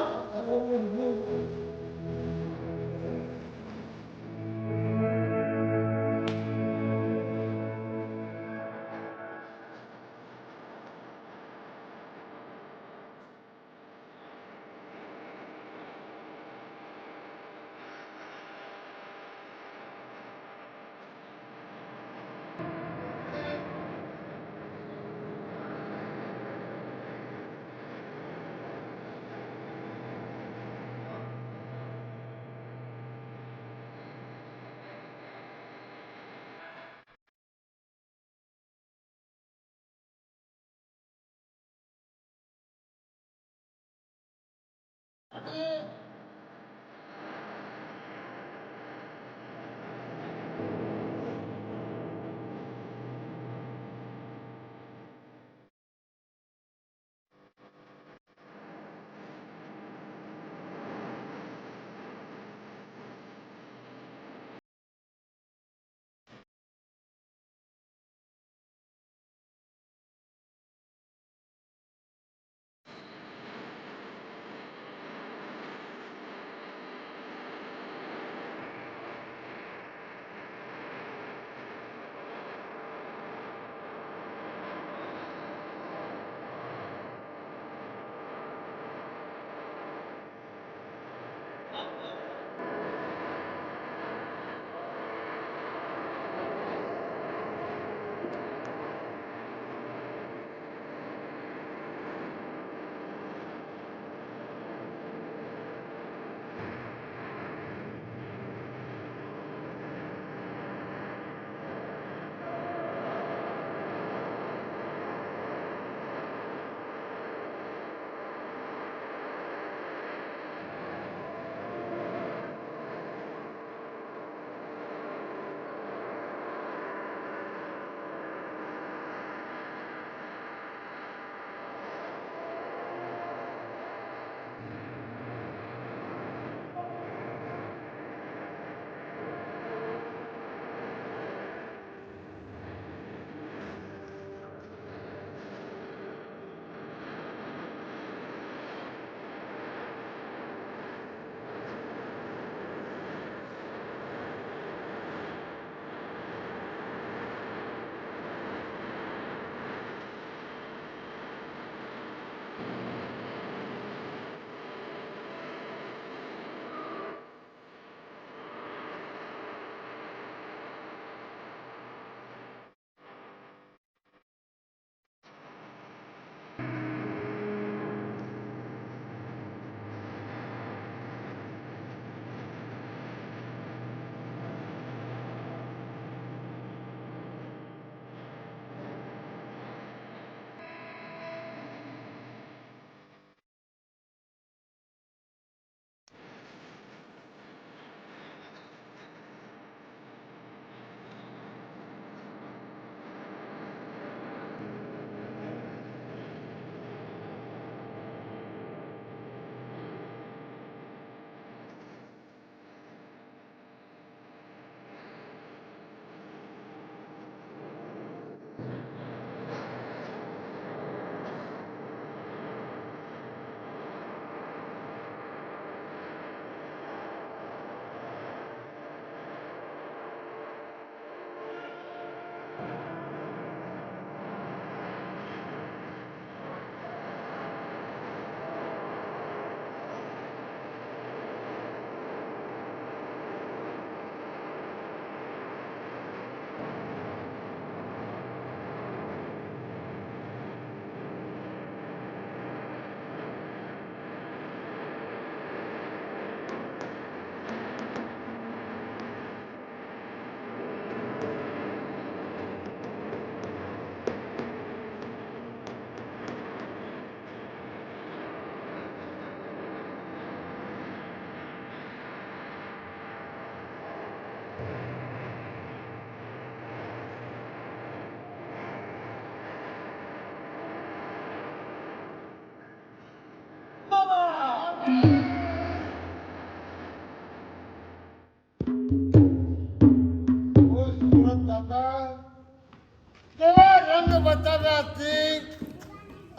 કૃપાથી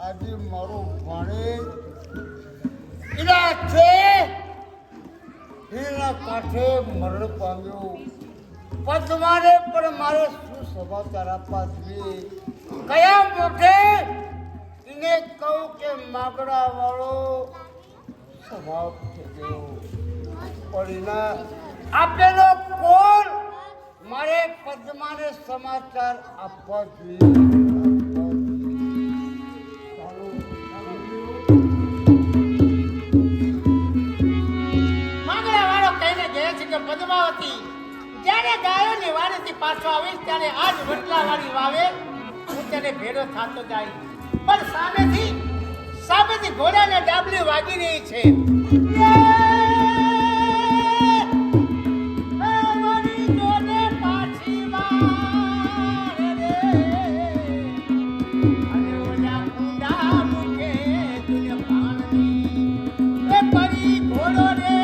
આજે મારો ભાણેજ એના છે એના કાંઠે મરણ પામ્યો. પદ્માને પણ મારે શું સમાચાર આપવા જોઈએ? કયા મોઢે એને કહું કે માગડા વાળો સ્વભાવ થઈ ગયો? પણ એના આપેલો કોણ? મારે પદ્માને સમાચાર આપવા જોઈએ. માંગડા વાળો કહીને ગયા છે કે પદ્માવતી જ્યારે ગાયોની વાડીથી પાછો આવીશ ત્યારે આજ વટલા વાળી વાવે હું તેને ભેરો થતો જાય. પણ સામેથી ઘોડાને ડાબલી વાગી રહી છે. વળી જોને પાછી વાર રે. અને ઓલા કુંડા મૂકે તુને પાણી. એ પરી ઘોડો રે.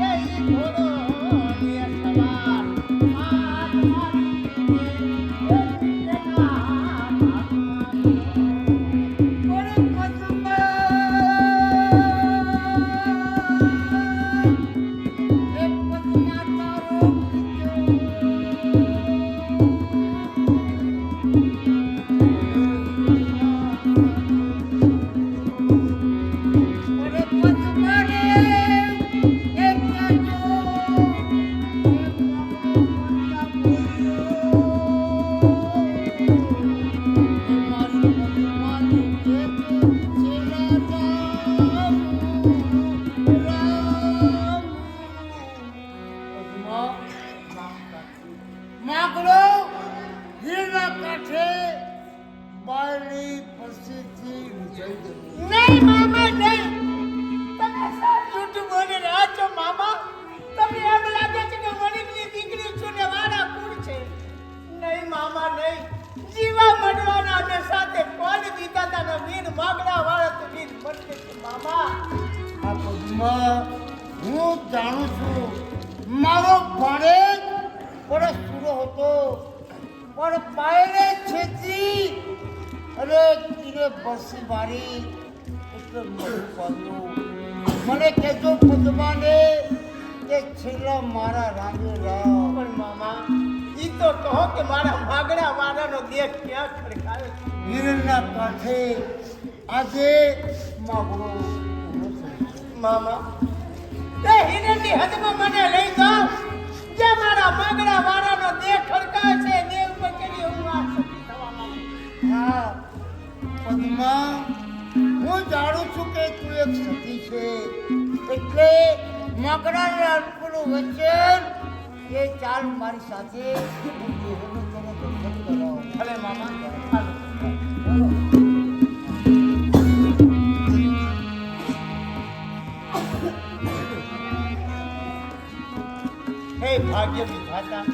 એ ઈ ઘોડો ને સવાર. આજ મારી એ પીરના માગડો હીરના કાંઠે બાયડી પછીથી જઈ ગયો. નહીં મામા નહીં. તમે સાવ જૂઠું બોલી રહ્યા છો મામા. તમને એમ લાગે છે કે વડીલની દીકરી છું ને વાડા કુળ છે. નહીં મામા નહીં. જીવા મડવાના ને સાથે કોણ દીધા હતા ને વીર માગડા વાળા તો વીર બનશે છે મામા. આ પદ્મા હું જાણું છું મારો ભાણેજ પણ સુરો હતો પણ પાયરે છેતી અને તીરે બસી મારી એટલે મળી પામ્યો. મને કહેજો પદ્માને કે છેલ્લા મારા રામે રામ. પણ મામા ઈ તો કહો કે મારા માગડા વાળાનો દેહ ક્યાં ખડકાયો છે? હિરણના કાંઠે આજે માગડો ઊભો થયો. મામા તે હિરણની હદમાં મને લઈ જાઓ. જે મારા માગડા વાળાનો દેહ ખડકાય છે દેહ ઉપર કરી હું આ સતી થવા માંગુ. હા પદ્મા હું જાણું છું કે તું એક સતી છે એટલે મકડાના અનુકૂળ વચન એ ચાલ મારી સાથે હું દેહનું તને દર્શન કરાવું. ભલે મામા ચાલો. હે ભાગ્ય વિધાતા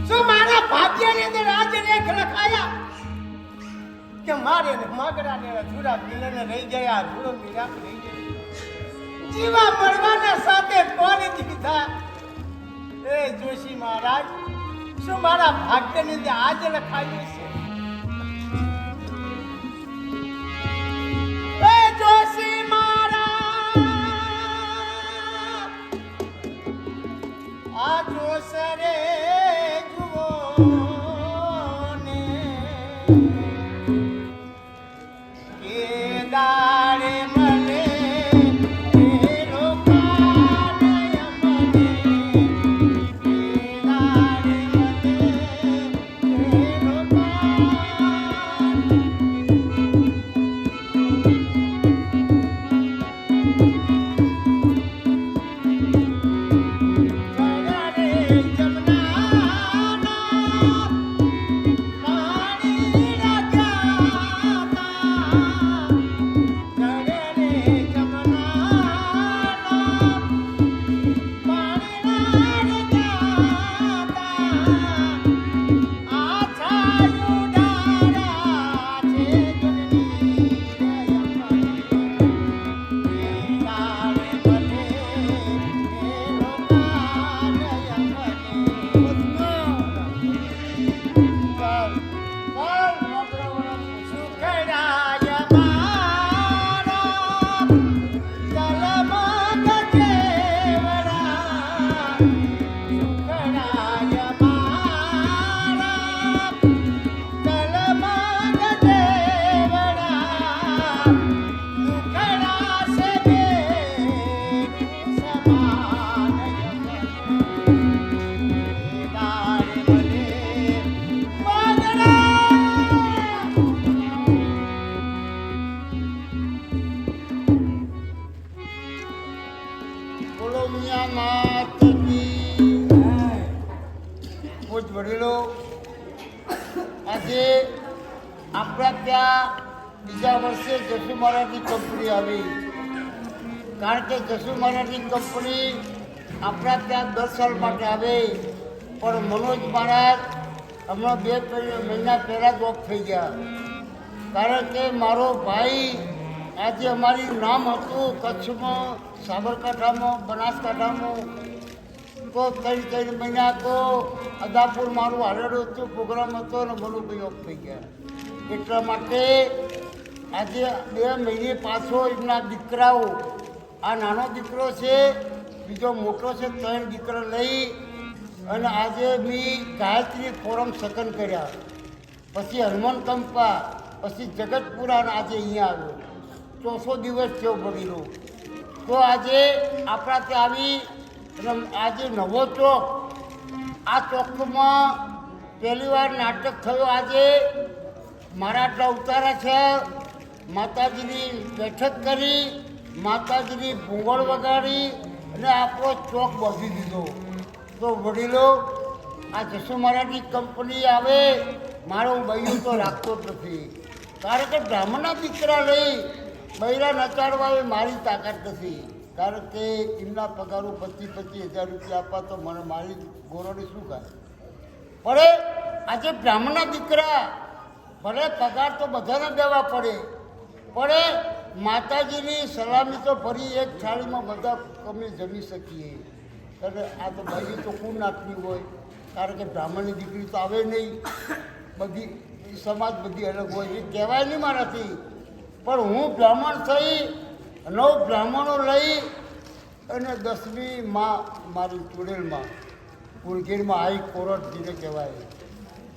શું મારા ભાગ્યની અંદર આજ રેખ લખાયા કે મારે ને માગડાને અધૂરા મિલન રહી ગયા અધૂરો મિલાપ રહી ગયો. જીવા મળવાના સાથે કોણ દીધા? એ જોશી મહારાજ શું મારા ભાગ્યની અંદર આજ લખાયું છે? એ જોશી મહારાજ આ જોસરે જુઓ ને કે દાડે મને Oh ઉમિયા માત કી પૂજ વડીલો, આજે આપણા ત્યાં બીજા વર્ષે જસુ મહારાજની કંપની આવી. કારણ કે જસુ મહારાજની કંપની આપણા ત્યાં 10 સાલ માટે આવે, પણ મનોજ મહારાજ હમણાં 2 મહિના પહેલાં જ ઓફ થઈ ગયા. કારણ કે મારો ભાઈ આજે અમારી નામ હતું કચ્છમાં, સાબરકાંઠામાં, બનાસકાંઠામાં, તો 3 મહિના તો અદાપુર મારું હાલેલું હતું, પ્રોગ્રામ હતો અને મનુભાઈ ઓફ થઈ ગયા. એટલા માટે આજે 2 મહિને પાછો એમના દીકરાઓ, આ નાનો દીકરો છે, બીજો મોટો છે, 3 દીકરા લઈ અને આજે મેં ગાયત્રી ફોરમ સકન કર્યા, પછી હનુમાન કંપા, પછી જગતપુરા અને આજે અહીંયા આવ્યો. 400 દિવસ થયો વડીલો. તો આજે આપણા ત્યાં આવી અને આજે નવો ચોક, આ ચોકમાં પહેલી વાર નાટક થયો. આજે મારા આટલા ઉતારા છે, માતાજીની બેઠક કરી, માતાજીની ભૂંગળ વગાડી અને આપણો ચોક બાંધી દીધો. તો વડીલો, આ જસુ મહારાજની કંપની આવે, મારો બૈયું તો રાખતો જ નથી. કારણ કે બ્રાહ્મણના દીકરા લઈ બૈરા નચાડવા એ મારી તાકાત નથી. કારણ કે એમના પગારો 25,000 રૂપિયા આપવા તો મને મારી ગોરોડી શું કરે. પડે આજે બ્રાહ્મણના દીકરા ભલે પગાર તો બધાને દેવા પડે, માતાજીની સલામી તો ફરી એક થાળીમાં બધા અમે જમી શકીએ. એટલે આ તો ભાઈ તો કોણ નાખવી હોય. કારણ કે બ્રાહ્મણની દીકરી તો આવે નહીં, બધી સમાજ બધી અલગ હોય, એ કહેવાય નહીં મારાથી. પણ હું બ્રાહ્મણ થઈ 9 બ્રાહ્મણો લઈ અને 10મી માં મારી ચૂડેલમાં કુળગીરમાં આવી કોરટ જેને કહેવાય.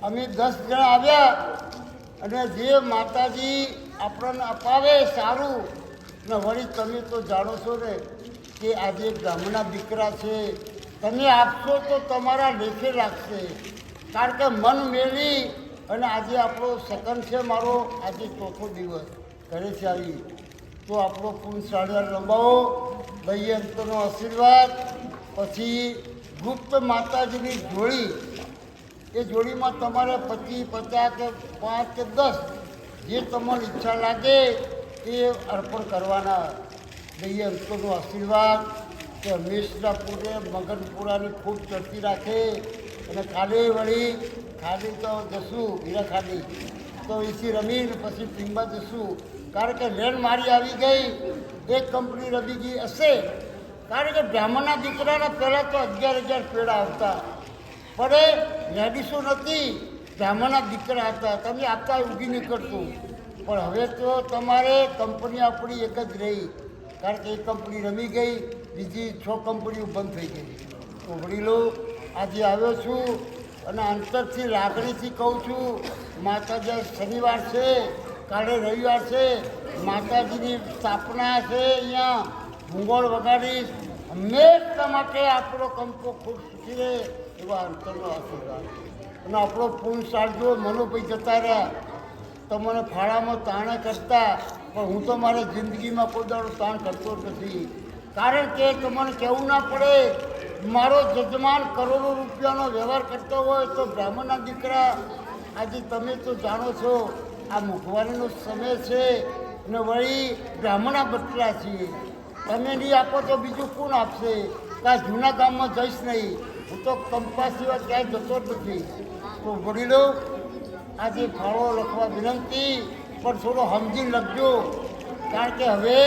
અમે 10 જણા આવ્યા અને જે માતાજી આપણને અપાવે સારું. ને વળી તમે તો જાણો છો ને કે આજે બ્રાહ્મણના દીકરા છે, તમે આપશો તો તમારા લેખે લાગશે. કારણ કે મન મેલી અને આજે આપણો સકન છે મારો, આજે 4થો દિવસ ઘરેથી આવી. તો આપણો પૂર્ણ સાડિયા લંબાવો, દૈય અંતરનો આશીર્વાદ, પછી ગુપ્ત માતાજીની જોડી, એ જોડીમાં તમારે 25, 50 કે 5 કે 10 જે તમારી ઈચ્છા લાગે એ અર્પણ કરવાના. દૈય અંતરનો આશીર્વાદ કે હંમેશના પૂરે મગનપુરાની ખૂબ ચડતી રાખે. અને કાલે વળી ખાલી તો જશું હીરા ખાલી, તો એથી રમીને પછી ટીમમાં જશું. કારણ કે લેન મારી આવી ગઈ, એક કંપની રમી ગઈ હશે. કારણ કે બ્રાહ્મણના દીકરાના પહેલાં તો 11,000 પેડા આવતા, પણ લેડીસો નથી, બ્રાહ્મણના દીકરા હતા. તમે આપતા ઊભી નીકળતું. પણ હવે તો તમારે કંપની આપણી એક જ રહી. કારણ કે એ કંપની રમી ગઈ, બીજી 6 કંપનીઓ બંધ થઈ ગઈ. તો વડીલો, આજે આવ્યો છું અને અંતરથી લાગણીથી કહું છું, માતાજી શનિવાર છે, કાલે રવિવાર છે, માતાજીની સ્થાપના છે, અહીંયા ભૂંગોળ વગાડીશ. હંમેશા માટે આપણો કંપો ખૂબ સુખી રહે એવા અંતરનો આશીર્વાદ. અને આપણો પૂર્ણ સાલજો. મનોભાઈ જતા રહ્યા, તમને ફાળામાં તાણે કરતા, પણ હું તો મારી જિંદગીમાં કોઈ દાડો તાણ કરતો જ નથી. કારણ કે તમને કહેવું ના પડે, મારો જજમાન કરોડો રૂપિયાનો વ્યવહાર કરતો હોય તો બ્રાહ્મણના દીકરા, આજે તમે તો જાણો છો આ મોંઘવારીનો સમય છે ને વળી બ્રાહ્મણા બટલા છીએ. તમે નહીં આપો તો બીજું કોણ આપશે? કાં જૂના ગામમાં જઈશ નહીં, હું તો કંપા સિવાય ક્યાંય જતો જ નથી. તો વડીલો, આજે ફાળો લખવા વિનંતી, પણ થોડો સમજીને લખજો. કારણ કે હવે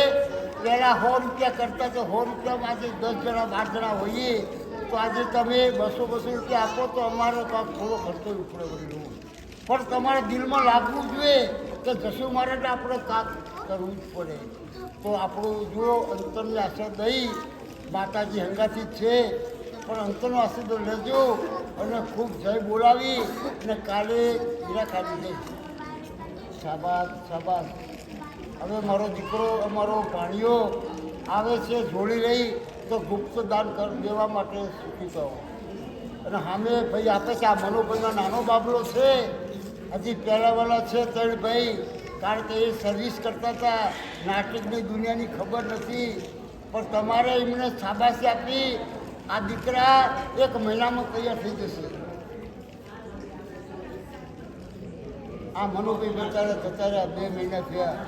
પહેલાં 100 રૂપિયા કરતા તો 100 રૂપિયામાં આજે 10 જણા 12 જણા હોઈએ, તો આજે તમે 200 રૂપિયા આપો તો અમારો કાંક થોડો ખર્ચો ઉપડે વડીલો. પણ તમારા દિલમાં લાગવું જોઈએ કે જસુ મહારાજને આપણે કાંક કરવું જ પડે. તો આપણું જુઓ, અંતરની આશા દઈ માતાજી હંગાથી જ છે, પણ અંતરનો આશીર્વાદ લેજો અને ખૂબ જય બોલાવી અને કાલે હીરા ખાલી જઈશ. શાબાશ શાબાશ. હવે મારો દીકરો, અમારો ભાણિયો આવે છે જોડી લઈ, તો ગુપ્ત દાન દેવા માટે સુખી કહો. અને સામે ભાઈ આપે છે, આ મનોભાઈનો નાનો બાબલો છે, હજી પહેલાંવાળા છે 3 ભાઈ. કારણ કે એ સર્વિસ કરતા હતા, નાટકની દુનિયાની ખબર નથી, પણ તમારે એમને શાબાશી આપી આ દીકરા 1 મહિનામાં તૈયાર થઈ જશે. આ મનુભાઈ બચારા જતા રહ્યા 2 મહિના થયા.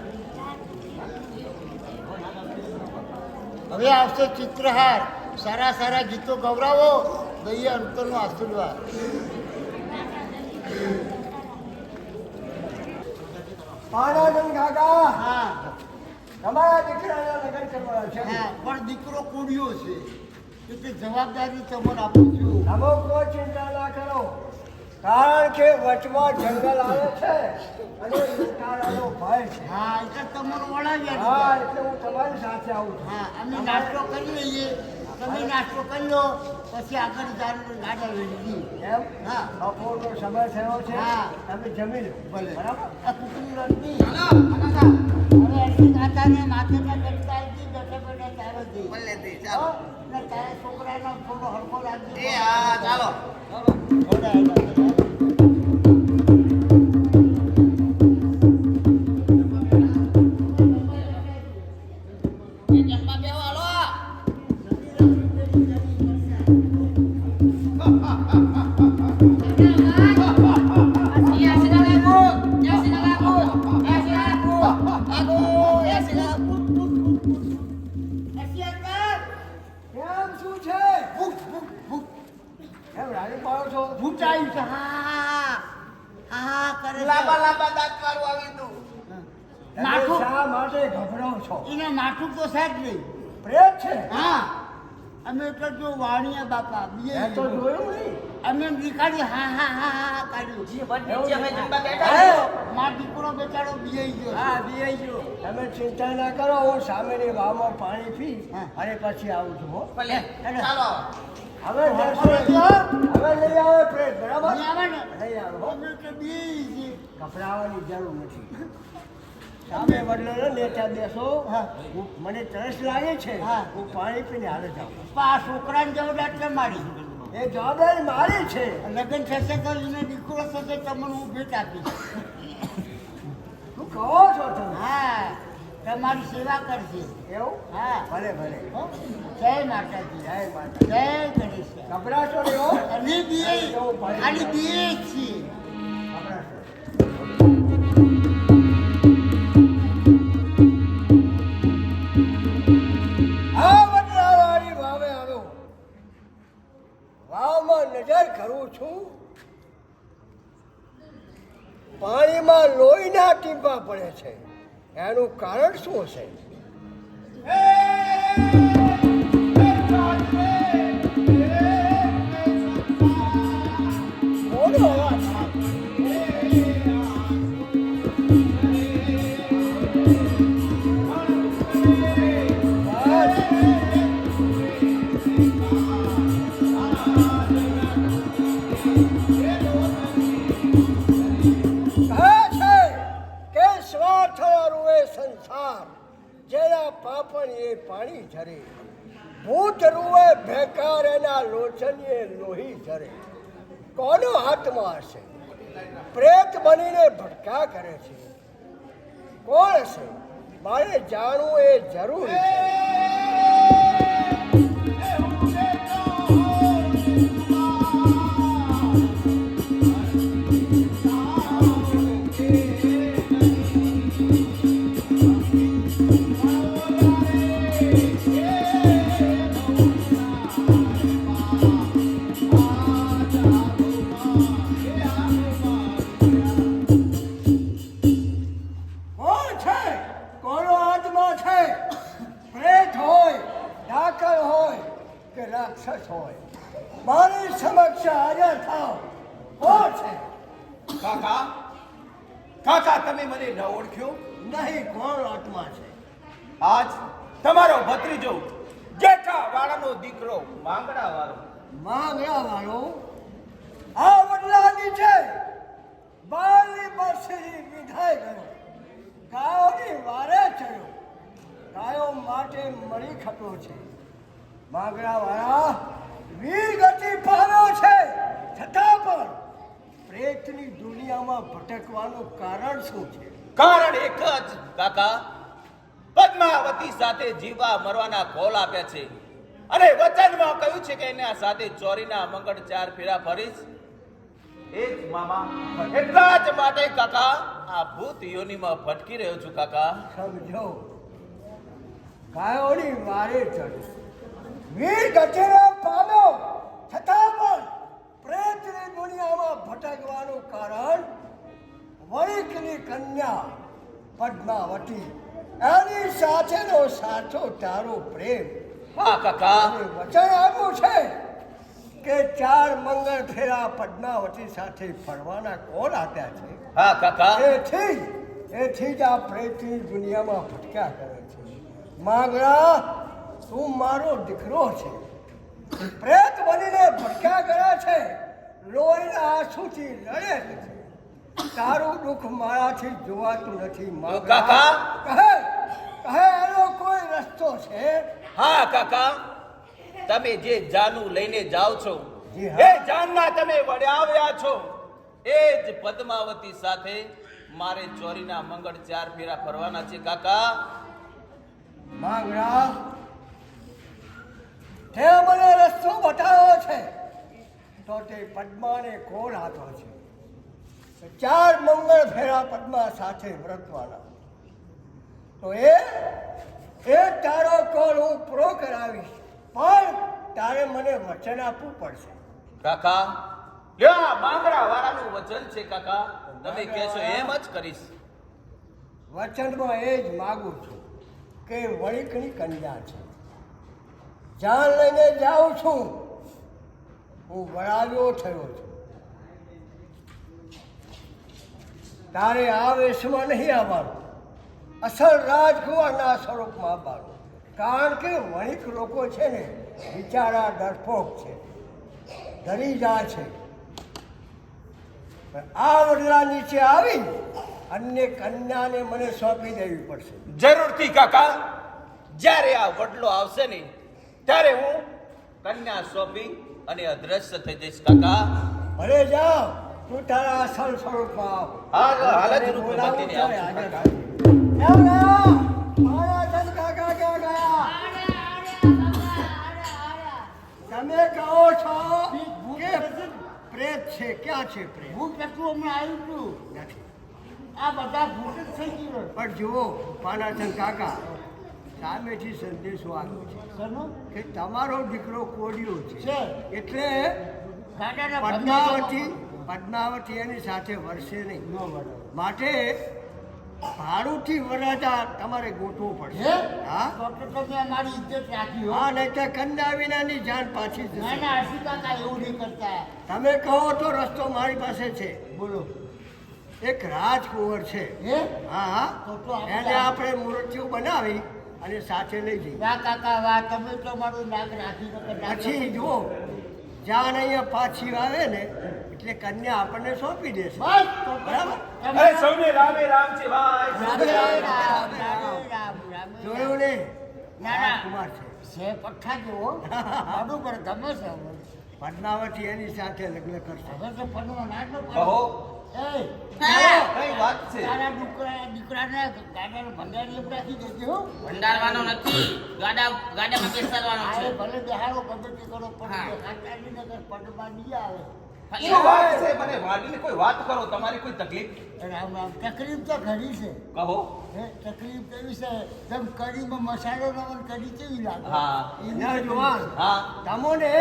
હવે આવશે ચિત્રહાર. સારા સારા ગીતો ગવડાવો, દઈએ અંતરનો આશીર્વાદ. પાણાનંદ કાકા હા તમારા દીકરાના લગ્ન કરવાના છે. હા, પણ દીકરો કુડિયો છે એટલે જવાબદારી તમારે આપું છું. તમે કોઈ ચિંતા ના કરો, કારણ કે વચમાં જંગલ આવે છે અને લૂંટારાનો ભય છે. હા, એટલે તમારું વળાવ્યા હા, દીધા. એટલે હું તમારી સાથે આવું છું. હા, અમે નાસ્તો કરી લઈએ, તમે નાસ્તો કરી લો, પછી આગળ ગાડા લઈ લઈએ. એમ હા બપોરનો સમય થયો છે. હા. તમે જમી લો. ભલે. બરાબર. આ કુકડી રડતી. હવે અડધી માતાને માથેના બેઠતા આવી બેઠા બેઠા તારો જઈ. ભલે તે, ચાલો. ને તારા છોકરાનો થોડો હરખો લાગજો. એ હા, ચાલો. થોડા આવ્યા. એ જમવા બેહો, હાલો. કેમ શું છે? કેમ રાડી પાડો છો? ભૂચાયું છે. હા હા કરે છે. લાંબા લાંબા દાંત મારું આવી તું. તમે માથું. શા માટે ગભરાઓ છો? એને માથું તો છે જ નહીં. પ્રેત છે? હા, અમે એટલે જો વાણિયા બાપા મેં તો જોયું નહીં. અમે દીખાડી હા હા હા હા કાઢ્યું. જે વડ નીચે અમે જમવા બેઠા હે? છીએ. મારો દીકરો બેચારો બીજાઈ ગયો. હા, બીઆઈ ગયો. તમે ચિંતા ના કરો, હું સામેની વાવમાં પાણી પી હા. અને પછી આવું છું હો. ભલે, ચાલો. હવે જશો. હવે લઈ આવે પ્રેત, બરાબર? નહીં આવે ને? લઈ આવે હો. અમે તો બીઈ છીએ. ગભરાવાની જરૂર નથી. સામે વડલો લેતા બેસો. હા. મને તરસ લાગે છે. હા. હું પાણી પીને હાલે જાઉં. પણ આ છોકરાને જવાબદાર એટલે મારી. એ જવાબદારી મારી છે. લગ્ન થશે તો એને દીકરો થશે તમને હું ભેટ આપીશ. શું કહો છો તમે? હા, તમારી સેવા કરશે. એવું? હા. ભલે ભલે. હો? જય માતાજી. જય માતા. જય ગણેશ. ગભરાશો નહીં હો. અને બીએ ખાલી બીએ જ છીએ. ગભરાશો. આ બદલાવાળી વાવે આવ્યો. વાવમાં નજર કરું છું. પાણીમાં લોહીના ટીંપા પડે છે. એનું કારણ શું હશે? કોનો અવાજ છે? કહે છે કે સ્વાર્થ રૂએ સંસાર, જેના પાપણ એ પાણી ઝરે. ભૂત રૂએ ભેકાર, એના લોચનીએ લોહી ઝરે. કોનો હાથમાં હશે? પ્રેત બનીને ભટકા કરે છે. કોણ હશે? મારે જાણવું એ જરૂરી છે. કોણ છે? કોનો આત્મા છે? પ્રેત હોય, ડાકર હોય કે રાક્ષસ હોય, મારી સમક્ષ હાજર થાવ. કોણ છે? કાકા કાકા તમે મને ન ઓળખ્યો? નહીં. કોણ આત્મા છે? આજ તમારો ભત્રીજો જેઠા વાળાનો દીકરો માંગડા વાળો. માંગડા વાળો આ વડલાની છે. બારની બરસી વિધાય ગયો. ગાયોની વારે ચડ્યો. ગાયો માટે મળી ખતો છે. માંગડા વાળા વીર ગતિ પામ્યો છે, છતાં પણ પ્રેતની દુનિયામાં ભટકવાનું કારણ શું છે? કારણ એક જ કાકા, પદ્મા પદ્માવતી સાથે જીવવા મરવાના કોલ આપ્યા છે અને વચનમાં કહ્યું છે કે એના સાથે ચોરીના મંગળ 4 ફેરા ફરીશ. એ જ મામા, એટલા જ માટે કાકા આ ભૂત યોનીમાં ભટકી રહ્યો છું કાકા. સમજો ગાયોની વારે ચડી વીર ગતિને પામ્યો છતાં પણ પ્રેતની દુનિયામાં ભટકવાનું કારણ વણિકની કન્યા પદ્માવતી એની સાથેનો સાચો તારો પ્રેમ. હા કાકા, અને વચન આપ્યું છે કે 4 મંગળ ફેરા પદ્માવતી સાથે ફરવાના કોલ આપ્યા છે. હા કાકા, એથી જ આ પ્રેતની દુનિયામાં ભટક્યા કરે છે. માંગરા તું મારો દીકરો છે, પ્રેત બનીને ભટક્યા કરે છે, લોહીના આંસુથી લડે છે. તારું દુઃખ મારાથી જોવાતું નથી માંગરા. કાકા. કહે એનો કોઈ રસ્તો છે? હા કાકા, તમે જે જાનું લઈને જાઓ છો જી હા. એ જાનના તમે વડાવ્યા છો એ જ પદ્માવતી સાથે મારે ચોરીના મંગળ 4 ફેરા ફરવાના છે કાકા. માંગરા તે મને રસ્તો બતાવ્યો છે તો તે પદ્માને કોલ આપ્યો છે 4 મંગળ ફેરા પદ્મા સાથે વ્રતવાના. તો એ તારો કોલ હું પૂરો કરાવીશ, પણ તારે મને વચન આપવું પડશે. કાકા, લ્યો માંગરા વાળાનું વચન છે કાકા, તમે કહેશો એમ જ કરીશ. વચનમાં એ જ માગું છું કે વણિકની કન્યા છે, જાન લઈને જાઉં છું, હું વરાવ્યો થયો છું. તારે આ વેશમાં નહીં આવવાનું, અસલ રાજકુમારના સ્વરૂપમાં આવવાનું. કારણ કે વણિક લોકો છે ને બિચારા ડરપોક છે, ડરી જાય છે. પણ આ વડલા નીચે આવી અન્ય કન્યાને મને સોંપી દેવી પડશે. જરૂરથી કાકા, જ્યારે આ વડલો આવશે ને ત્યારે હું કન્યા સોંપી અને અદ્રશ્ય થઈ જઈશ કાકા. ભલે જા, તું તારા અસલ સ્વરૂપમાં આવ. હાલ જ રૂપે બદલીને આવું છું કાકા. ક્યાં ગયા? મારા ધન કાકા ક્યાં ગયા? તમે કહો છો કે પ્રેત છે. ક્યાં છે પ્રેત? હું કેટલું હમણાં આવ્યું છું. નથી. આ બધા ભૂત જ થઈ ગયો. પણ જુઓ પાનાચંદ કાકા, સામેથી સંદેશો આવ્યો છે શેનું? કે તમારો દીકરો કોડિયો છે, છે. એટલે ગાડાના પદ્માવતી એની સાથે વરસે નહીં. ન વળે. માટે ભાડુંથી વરાજા તમારે ગોઠવું હે? પડશે. હા તો તમે અમારી ઇજ્જત રાખી હો. હા, નહીં તો કન્યા વિનાની જાન પાછી ના જશે. ના હર્ષિ કાકા એવું નહીં કરતા. તમે કહો તો રસ્તો મારી પાસે છે. બોલો. એક રાજકુંવર છે. હે? હા તો હા, આપણે એને આપણે મૂર્તિઓ બનાવી અને સાથે લઈ જઈએ. વાહ કાકા વાહ, તમે તો મારું નાક રાખી શકો. પછી જુઓ જાન અહીંયા પાછી આવે ને એટલે કન્યા આપણને સોંપી દેશે. બસ તો બરાબર? અરે સૌને રામે રામ છે ભાઈ. રામે રામ, રામે રામ, રામે જોયું ને? ના, ના. રાજકુમાર છે. છે પઠ્ઠા જેવો મારું પણ ગમે છે હવે. પદ્માવતી એની સાથે લગ્ન કરશે. હવે તો ફરનો ના ન કહો. એ હા. કઈ વાત છે? તારા દીકરાને ગાડાનો ભંડાર એમ રાખી દેજે હો. ભંડારવાનો નથી, ગાડામાં બેસાડવાનો આ છે. એ ભલે બેહાડો ગમે તે કરો પણ હા. દેખાડની નગર પદમાં નહીં આવે. શું વાત છે? મને વાડીને કોઈ વાત કરો, તમારી કોઈ તકલીફ રામ રામ. તકલીફ તો ઘણી છે. કહો. હે, તકલીફ કેવી છે? જેમ કઢીમાં મસાલો ના હોય, કઢી કેવી લાગે? હા. ના જુવાન, હા. તમોને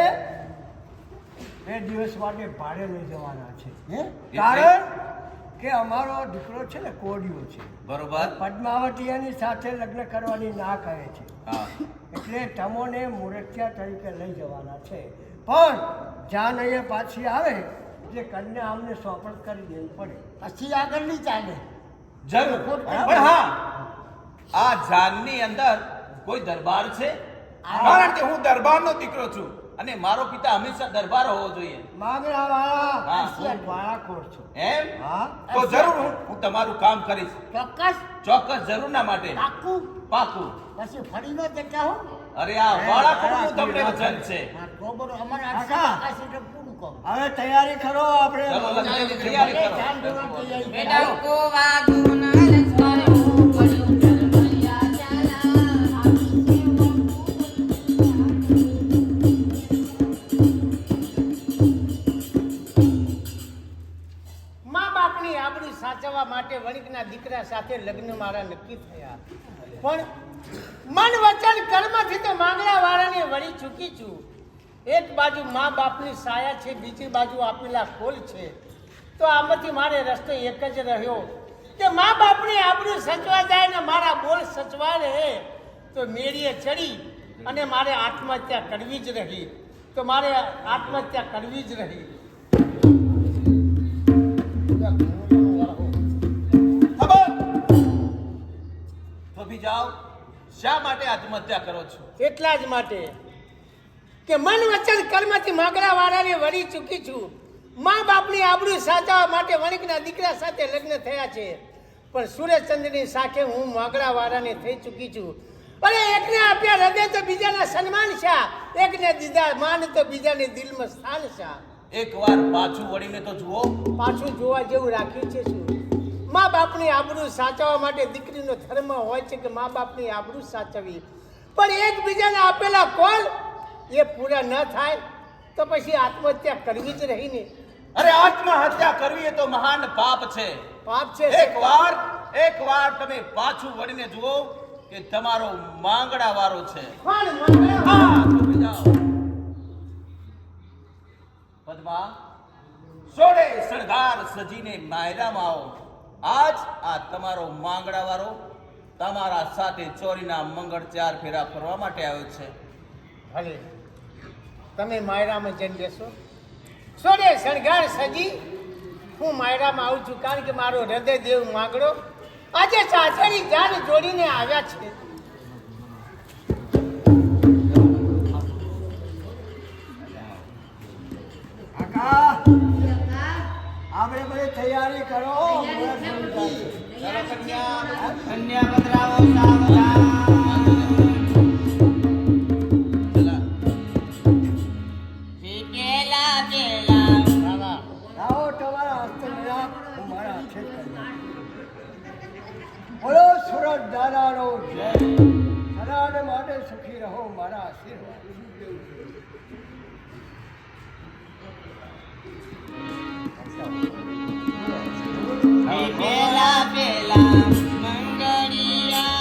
2 દિવસ માટે ભાડે લઈ જવાના છે. હે? કારણ કે અમારો દીકરો છે ને કોડિયો છે, બરોબર. પદ્માવતી એની સાથે લગ્ન કરવાની ના કહે છે. હા. એટલે તમોને મૂર્તિયા તરીકે લઈ જવાના છે. પણ જાન અહીંયા પાછી આવે એટલે કન્યા અમને સોંપણ કરી દેવી પડે. પછી આગળ નહીં ચાલે. જરૂર. પણ હા, આ જાનની અંદર કોઈ દરબાર છે? કારણ કે હું દરબારનો દીકરો છું અને મારો પિતા હંમેશા દરબાર હોવો જોઈએ. માંગરા વાળા હા. હું વાળાખોર છું. એમ? હા, તો જરૂર હું તમારું કામ કરીશ. ચોક્કસ ચોક્કસ, જરૂરના માટે. પાકું. પાકું. પછી ફરી ન જતા હો. અરે આ વાળાખોરનું તમને વચન છે. હા, તો બરોબર. અમારે હર્ષિ કાકા. કાકા છે એટલે પૂરું કહો. હવે તૈયારી કરો આપણે. ચલો લગ્નની તૈયારી કરો. જાન જોવાની તૈયારી કરો. બેટા કો વાગુના લશ્કરો પડ્યું ચલ ભૈયા ચાલા. મારા નક્કી થયા, પણ મન વચન કર્મથી તો માંગણા વાળાને વળી ચૂકી છું. એક બાજુ મા બાપની સાયા છે, બીજી બાજુ આપેલા કોલ છે, તો આમાંથી મારે રસ્તો એક જ રહ્યો કે મા બાપની આબરૂ સચવા જાય ને મારા બોલ સચવા રહે તો મેળીએ ચડી અને મારે આત્મહત્યા કરવી જ રહી, તો મારે આત્મહત્યા કરવી જ રહી. ખબર થોભી જાઓ, શા માટે આત્મહત્યા કરો છો? એટલા જ માટે કે મન વચન કર્મથી માંગણા વાળાને વળી ચૂકી છું. મા બાપની આબરૂ સાચવવા માટે વણિકના દીકરા સાથે લગ્ન થયા છે, પણ સૂર્યચંદ્રની સાથે હું માંગણા વાળાને થઈ ચૂકી છું. અરે એકને આપ્યા હૃદય તો બીજાના સન્માન શા, એકને દીધા માન તો બીજાને દિલમાં સ્થાન શા. એકવાર પાછું વળીને તો જુઓ. પાછું જોવા જેવું રાખ્યું છે શું? મા બાપની આબરૂ સાચવવા માટે દીકરીનો ધર્મ હોય છે કે મા બાપની આબરૂ સાચવવી, પણ એકબીજાને આપેલા કોલ એ પૂરા ન થાય તો પછી આત્મહત્યા કરવી જ રહી ને. અરે આત્મહત્યા કરવી એ તો મહાન પાપ છે. પાપ છે. એકવાર તમે પાછું વળીને જુઓ કે તમારો માંગણા વારો છે. કોણ મંગળા? હા, થોભી જાઓ. પદ્મા, સોળે શણગાર સજીને માયરામાં આવો. આજ આ તમારો માંગણા વારો તમારા સાથે ચોરીના મંગળ 4 ફેરા ફરવા માટે આવ્યો છે. ભલે તમે માયરામાં જઈને બેસો. સોડે શણગાર સજી હું માયરામાં આવું છું, કારણ કે મારો હૃદય દેવ માંગડો આજે સાસરી જાન જોડીને આવ્યા છે. કાકા આપણે બધી તૈયારી કરો. કન્યા પધરાવો સાવધાન. કેલા કેલા લાવો તમારા હસ્તે મેળા, હું મારા હાથે જ કરી બોલો સુરત દાદાનો જય. સદાને માટે સુખી રહો, મારા આશીર્વાદ. પેલા પેલા મંગળિયા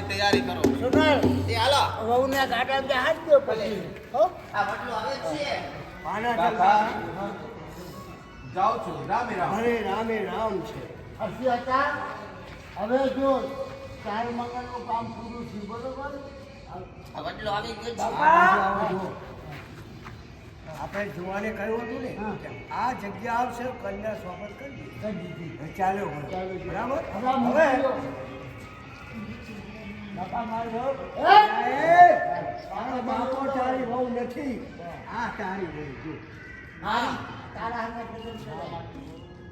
તૈયારી કરો. વહુના ગાડા બે હાથ દો પછી. હો? આ વડલો આવે છે. પાના કાકા, જાઓ છો. રામે રામ. હરે રામે રામ છે. હસી હતા. હવે જો ચાર મંગળનું કામ પૂરું થયું બરોબર. આ વડલો આવી ગયો છે. આપણે જોવાને કહ્યું હતું ને કે આ જગ્યા આવશે, કન્યા સ્વાગત કરી ચાલો બરાબર. હવે બાપા મારો તારો બાપો તારી બહુ નથી, આ તારી બહુ જો. તારા હાથે લગ્ન કરવા.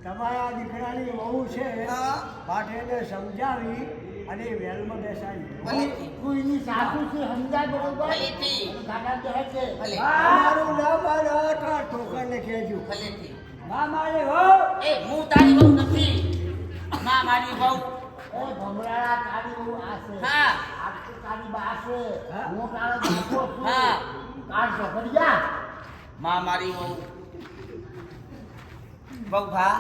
તમારા દીકરાની વહુ છે, હા. માટે એને સમજાવી અને વેલમાં બેસાડી. ભલેથી. કોઈની સાસુ છે સમજાય બરોબર. ભલેથી. ગાડા બે છે. ભલે. મારું નામ મારા ઠોકરને કહેજો. ભલેથી. મા મારી વહુ એ હું તારી બહુ નથી. માં મારી બહુ. એ ભમરાળા તારી બહુ આ છે. હા. આ તો તારી બા છે. હું તારો બાપો છું. હા. કાઢ સફર જા. માં મારી બહુ. બહુ ભા,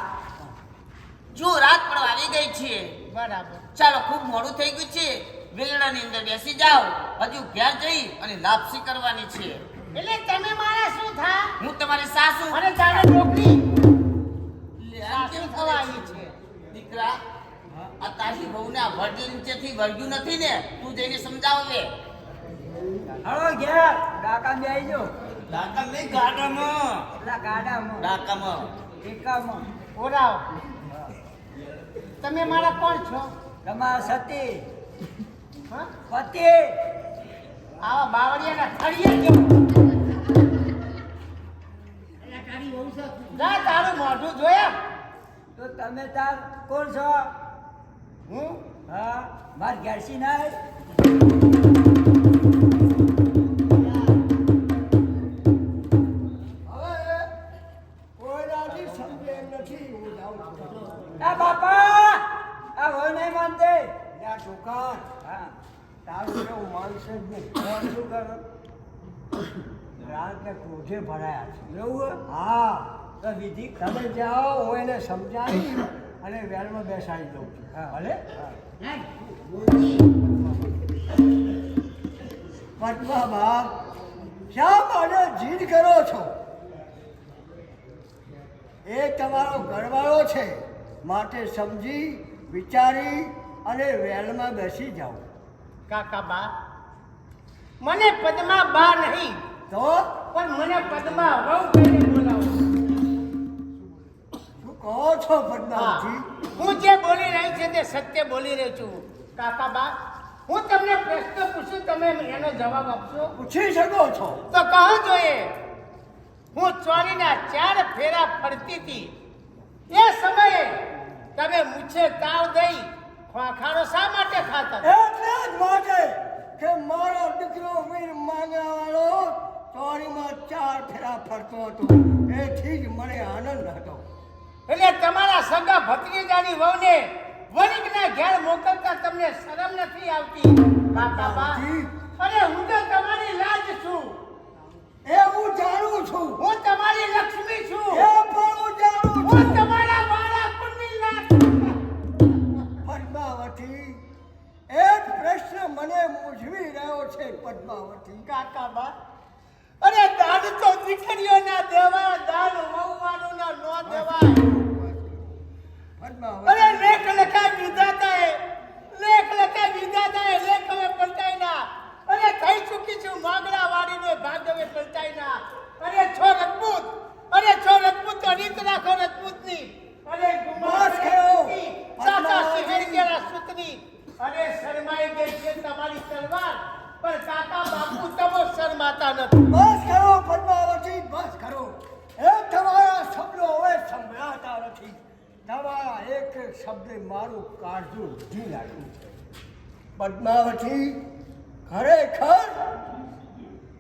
જો રાત પડવા આવી ગઈ છે, બરાબર. ચાલો ખૂબ મોડું થઈ ગયું છે, વેલણાની અંદર બેસી જાઓ. હજુ ઘેર જઈ અને લાપસી કરવાની છે. એટલે તમે મારા શું થા? હું તમારી સાસુ. અને તારે નોકરી લે, આ આ શું થવા આવ્યું છે? દીકરા આ તારી બહુને આ વડ નીચેથી વળગ્યું નથી ને, તું જઈને સમજાવ લે. હળો ઘેર કાકા બે આવી જો ડાકા નહીં, ગાડામાં પેલા ગાડામાં ડાકામાં. ટેકામાં ઓરાવ, તમે મારા કોણ છો? તમારા સતી હા? પતિ આવા બાવળિયાના થળિયા કેવું? જા તારું મોઢું જોયા? તો તમે તાર કોણ છો? હું હા માર ઘેરસી ના હવે કોઈનાથી સમજે એમ નથી. હું જાઉં છું. આ બાપા આ હોય નહીં માનતે ત્યાં દુકાન હા તારું એવું માનશે જ નહીં. હું શું કરું રાત ને ક્રોધે ભરાયા છે. એવું હા, તો વિધિ તમે જાઓ, હું એને સમજાવી અને વેલમાં બેસાડી દઉં છું. હા. ભલે? પદ્મા બાપ, શા માટે જીદ કરો છો? એ તમારો ઘરવાળો છે, માટે સમજી વિચારી અને વેલમાં બેસી જાઓ. કાકા બા, મને પદ્મા બા નહીં તો પણ મને પદ્મા વહુ કહીને બોલાવો. શું કહો છો પદ્માવતી? હું જે બોલી રહી છે તે સત્ય બોલી રહી છું. કાકા બા, હું તમને પ્રશ્ન પૂછું, તમે એનો જવાબ આપશો? પૂછી શકો છો. તો કહો જોઈએ. હું ચોરીના 4 ફેરા ફરતી હતી, એ સમયે તમે મૂછે તાવ દઈ ખોખારો શા માટે ખાતા હતા? એટલે જ માટે કે મારો દીકરો વીર માંગવાળો ચોરીમાં 4 ફેરા ફરતો હતો, એથી જ મને આનંદ હતો. એટલે તમારા સગા ભત્રીજાની વહુને વણિકના ઘેર મોકલતા તમને શરમ નથી આવતી? કાકા બા, અરે હું તો તમારી લાજ છું, એ હું જાણું છું. હું તમારી લક્ષ્મી છું, એ પણ હું જાણું હું છું. તમારા વાળા કુંડની લાજ છું. પદ્માવતી, એક પ્રશ્ન મને મૂંઝવી રહ્યો છે પદ્માવતી. કાકા બા, અરે દાન તો દીકરીઓના દેવાય, દાન વહુવાળુંના નો દેવાય. પદ્માવતી, અરે લેખ લખાય વિધાતાએ, લેખ લખાય વિધાતાએ, લેખ હવે પલટાઈ ના. અરે થઈ ચૂકી છું માંગડા વાળીને ભાગ હવે પલટાઈ ના. અરે છો રજપૂત, અરે છો રજપૂત તો રીત રાખો રજપૂતની. અરે ગુમાન બસ કરો. સાતા શહેર કેરા સુતની. અરે શરમાઈ ગઈ છે તમારી તલવાર, પણ કાકા બાપુ તમો શરમાતા નથી. બસ કરો પદ્માવતી, બસ કરો. એ તમારા શબ્દો હવે સંભળાતા નથી. તમારા એક એક શબ્દે મારું કાળજું ઊંધી નાખ્યું છે. પદ્માવતી, ખરેખર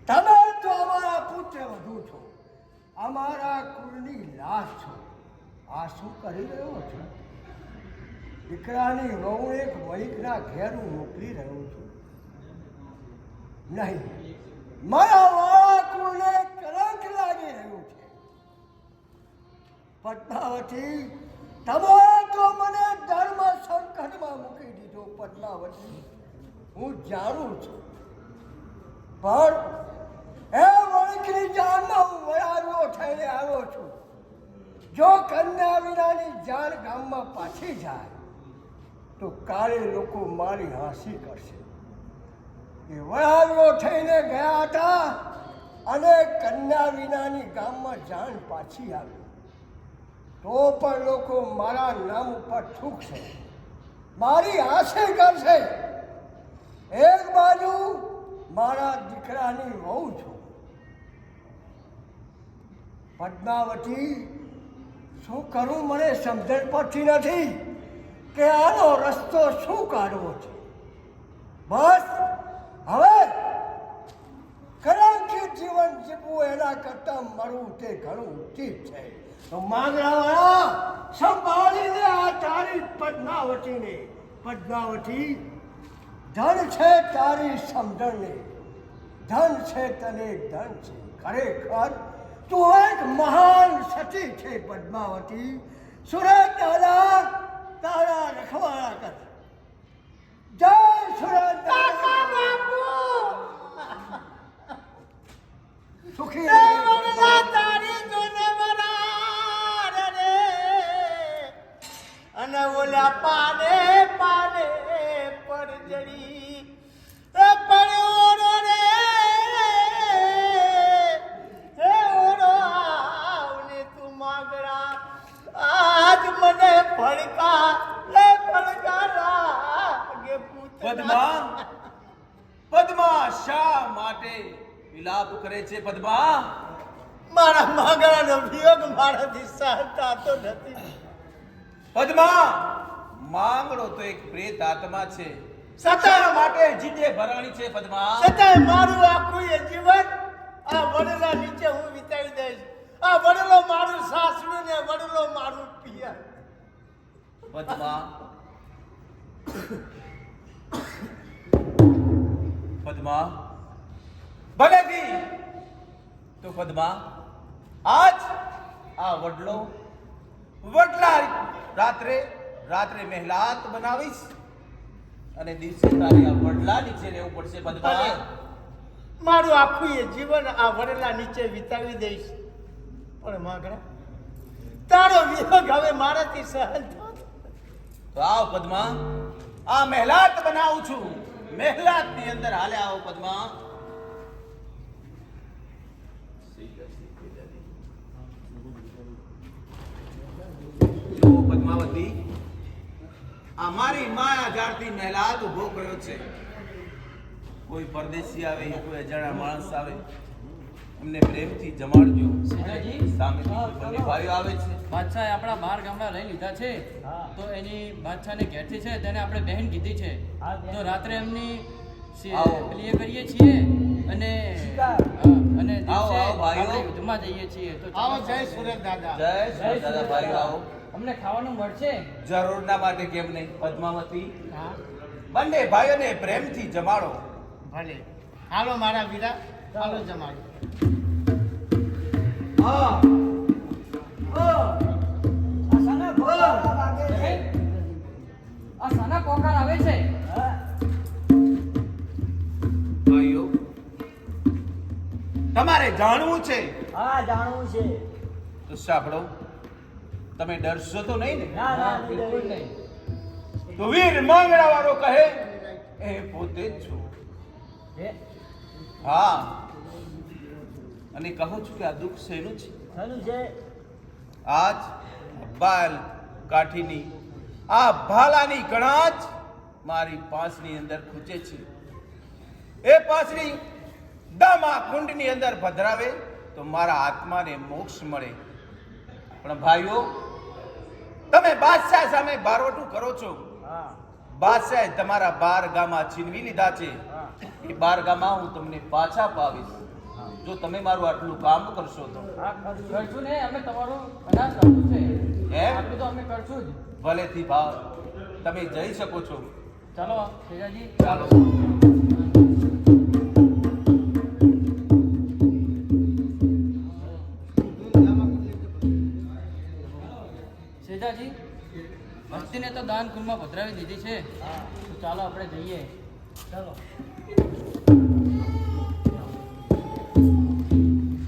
તમે તો અમારા પુત્ર વધુ છો, અમારા કુળની લાશ છો. આ શું કરી રહ્યો છો? દીકરાની વહુ એક વણિકના ઘેર હું મોકલી રહ્યો છું. નહીં, મારા વાળા કુળને કલંક લાગી રહ્યું છે. પદ્માવતી, તમે તો મને ધર્મ સંકટમાં મૂકી દીધો. પદ્માવતી, હું જાણું છું, પણ એ વણિકની જાનમાં હું વયારો થઈને આવ્યો છું. જો કન્યા વિનાની જાન ગામમાં પાછી જાય તો કાલે લોકો મારી હાંસી કરશે કે વયારો થઈને ગયા હતા અને કન્યા વિનાની ગામમાં જાન પાછી આવી. તો પણ લોકો મારા નામ ઉપર થૂકશે, મારી હાંસી કરશે. એક બાજુ મારા દીકરાની વહુ છું. પદ્માવતી, શું કરું મને સમજણ પડતી નથી કે આનો રસ્તો શું કાઢવો છે. બસ હવે કલંકિત જીવન જીવવું એના કરતાં મરવું તે ઘણું ઉચિત છે. તો માંગણાવાળા, સંભાળીને આ તારી પદ્માવતીને. પદ્માવતી, ધન છે તારી સમજણને, ધન છે તને ધન છે. ખરેખર તું એક મહાન સતી છે પદ્માવતી. સુરત દાદા તારા રખવાળા કર. જય સુરત કાકા દાદા. બાપુ, સુખી એ વગડા તારી જોને વરાર રે. પદ્મા પદ્મા શા માટે વિલાપ કરે છે પદ્મા? મારા માંગણાનો વિયોગ મારાથી સહન થતો નથી. પદ્મા માંગડો તો એક પ્રેત આત્મા છે. છતાં શા માટે જીદે ભરાણી છે પદ્મા? છતાંય મારું આખું એ જીવન આ વડલા નીચે હું વિતાવી દઈશ. આ વડલો મારું સાસરું ને વડલો મારું પિયર. પદ્મા પદ્મા ભલેથી તો પદ્મા આજ આ વડલા રાત્રે મહેલાત બનાવીશ અને દિવસે તારે આ વડલા નીચે રહેવું પડશે પદ્મા. મારું આખું એ જીવન આ વડલા નીચે વિતાવી દઈશ. પણ માંગણા તારો વિયોગ હવે મારાથી સહન થતો. તો આવ પદ્મા, આ મહેલાત બનાવું છું. મહેલાત ની અંદર હાલે આવો પદ્મા. જો પદ્માવતી, આ મારી માયા જાળતી મહેલાત ઉભો કર્યો છે. કોઈ પરદેશી આવે, કોઈ અજાણ્યા માણસ આવે, એમને પ્રેમથી જમાડજો. સામેથી કોઈ બંને ભાઈઓ આવે છે, બાદશાહે આપણા બાર ગામડા લઈ લીધા છે, તો એની બાદશાહને ઘેરથી છે તેને આપણે બહેન કીધી છે. તો રાત્રે એમની પેલી એ કરીએ છીએ અને દિવસે આપણે યુદ્ધમાં જઈએ છીએ. તો આવો જય સુરત દાદા. જય શ્રી દાદા ભાઈઓ આવો. અમને ખાવાનું મળશે. જરૂરના માટે કેમ નહીં પદ્માવતી? હા બંને ભાઈઓને પ્રેમથી જમાડો. ભલે હાલો મારા વીરા, હાલો જમાડો. આ સાના પોકાર આવે છે? ભાઈઓ, તમારે જાણવું છે હા જાણવું છે. તો સાંભળો. તમે ડરશો તો નહીં ને? ના ના બિલકુલ નહીં. તો વીર માંગણા વાળો કહે એ પોતે જ છું. હા, અને કહું છું કે આ દુઃખ શેનું છે? શેનું છે? આજ બાલ કાઠીની આ ભાલાની કણાજ મારી પાંસની અંદર ખૂચે છે. એ પાંસની દામા કુંડની અંદર ભદ્રાવે તો મારા આત્માને મોક્ષ મળે. પણ ભાઈઓ, તમે બાદશાહ સામે બારવટું કરો છો. હા બાદશાહે તમારા 12 ગામા છીનવી લીધા છે. એ 12 ગામા હું તમને પાછા પાવીશ જો તમે મારું આટલું કામ કરશો તો. કરશું ને, અમે તમારું અનાજ લાવવું છે. એમ? આટલું તો અમે કરશું જ. ભલેથી ભાવ, તમે જઈ શકો છો. ચાલો શેજાજી. ચાલો. શેજાજી, હસ્તીને તો દાન કુંડમાં પધરાવી દીધી છે, તો ચાલો આપણે જઈએ. ચાલો.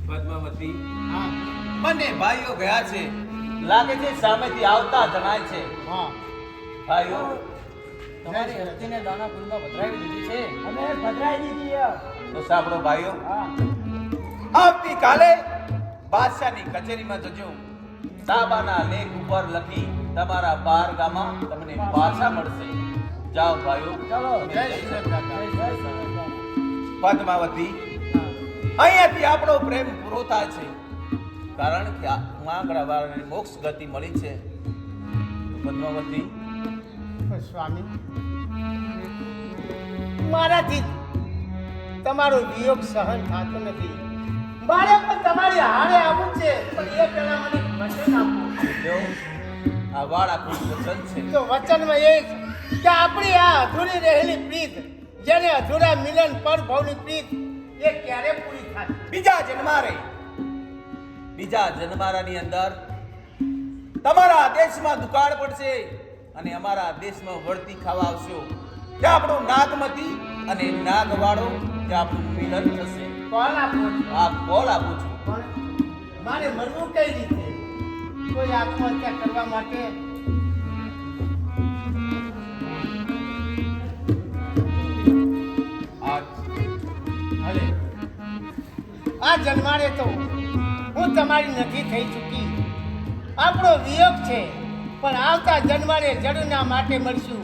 પદ્માવતી, હા બંને ભાઈઓ ગયા છે. લાગે છે સામેથી આવતા જણાય છે. હા ભાઈઓ, તમારી હસ્તીને દાના કુંડમાં પધરાવી દીધી છે. અમે ભદ્રાઈ દીધી. તો સાંભળો ભાઈઓ, હા આવતીકાલે બાદશાહની કચેરીમાં જજો. તાબાના લેખ ઉપર લખી તમારા 12 ગામા તમને પાછા મળશે. જાઓ ભાઈઓ. ચાલો. જય સુરત દાદા. જય સચિદાનંદ. પદ્માવતી, અહીંયાથી આપણો પ્રેમ પૂરો થાય છે, કારણ કે માંગણાવાળાને મોક્ષ ગતિ મળી છે. પદ્માવતી, પણ સ્વામી, મારાથી તમારો વિયોગ સહન થતો નથી. મારે પણ તમારી હારે આવવું છે, પણ એ પહેલા મને વચન આપો. જો આ વાળ આપણું વચન છે. તો વચનમાં એ છે કે આપણી આ અધૂરી રહેલી પ્રીત, જેને અધૂરા મિલન પર ભવની પ્રીત, એ ક્યારે પૂરી થાય? બીજા જન્મારાની અંદર તમારા દેશમાં દુકાળ પડશે અને અમારા દેશમાં વળતી ખાવા આવશો. ત્યાં આપણું નાગમતી અને નાગવાળો ત્યાં આપણું મિલન થશે. કોણ આપો? આ કોલ આપું છું. પણ મારે મરવું કઈ રીતે? કોઈ આત્મહત્યા કરવા માટે? ભલે આ જન્માડે તો હું તમારી નથી થઈ ચૂકી. આપણો વિયોગ છે, પણ આવતા જન્માડે જડુના માટે મળશું.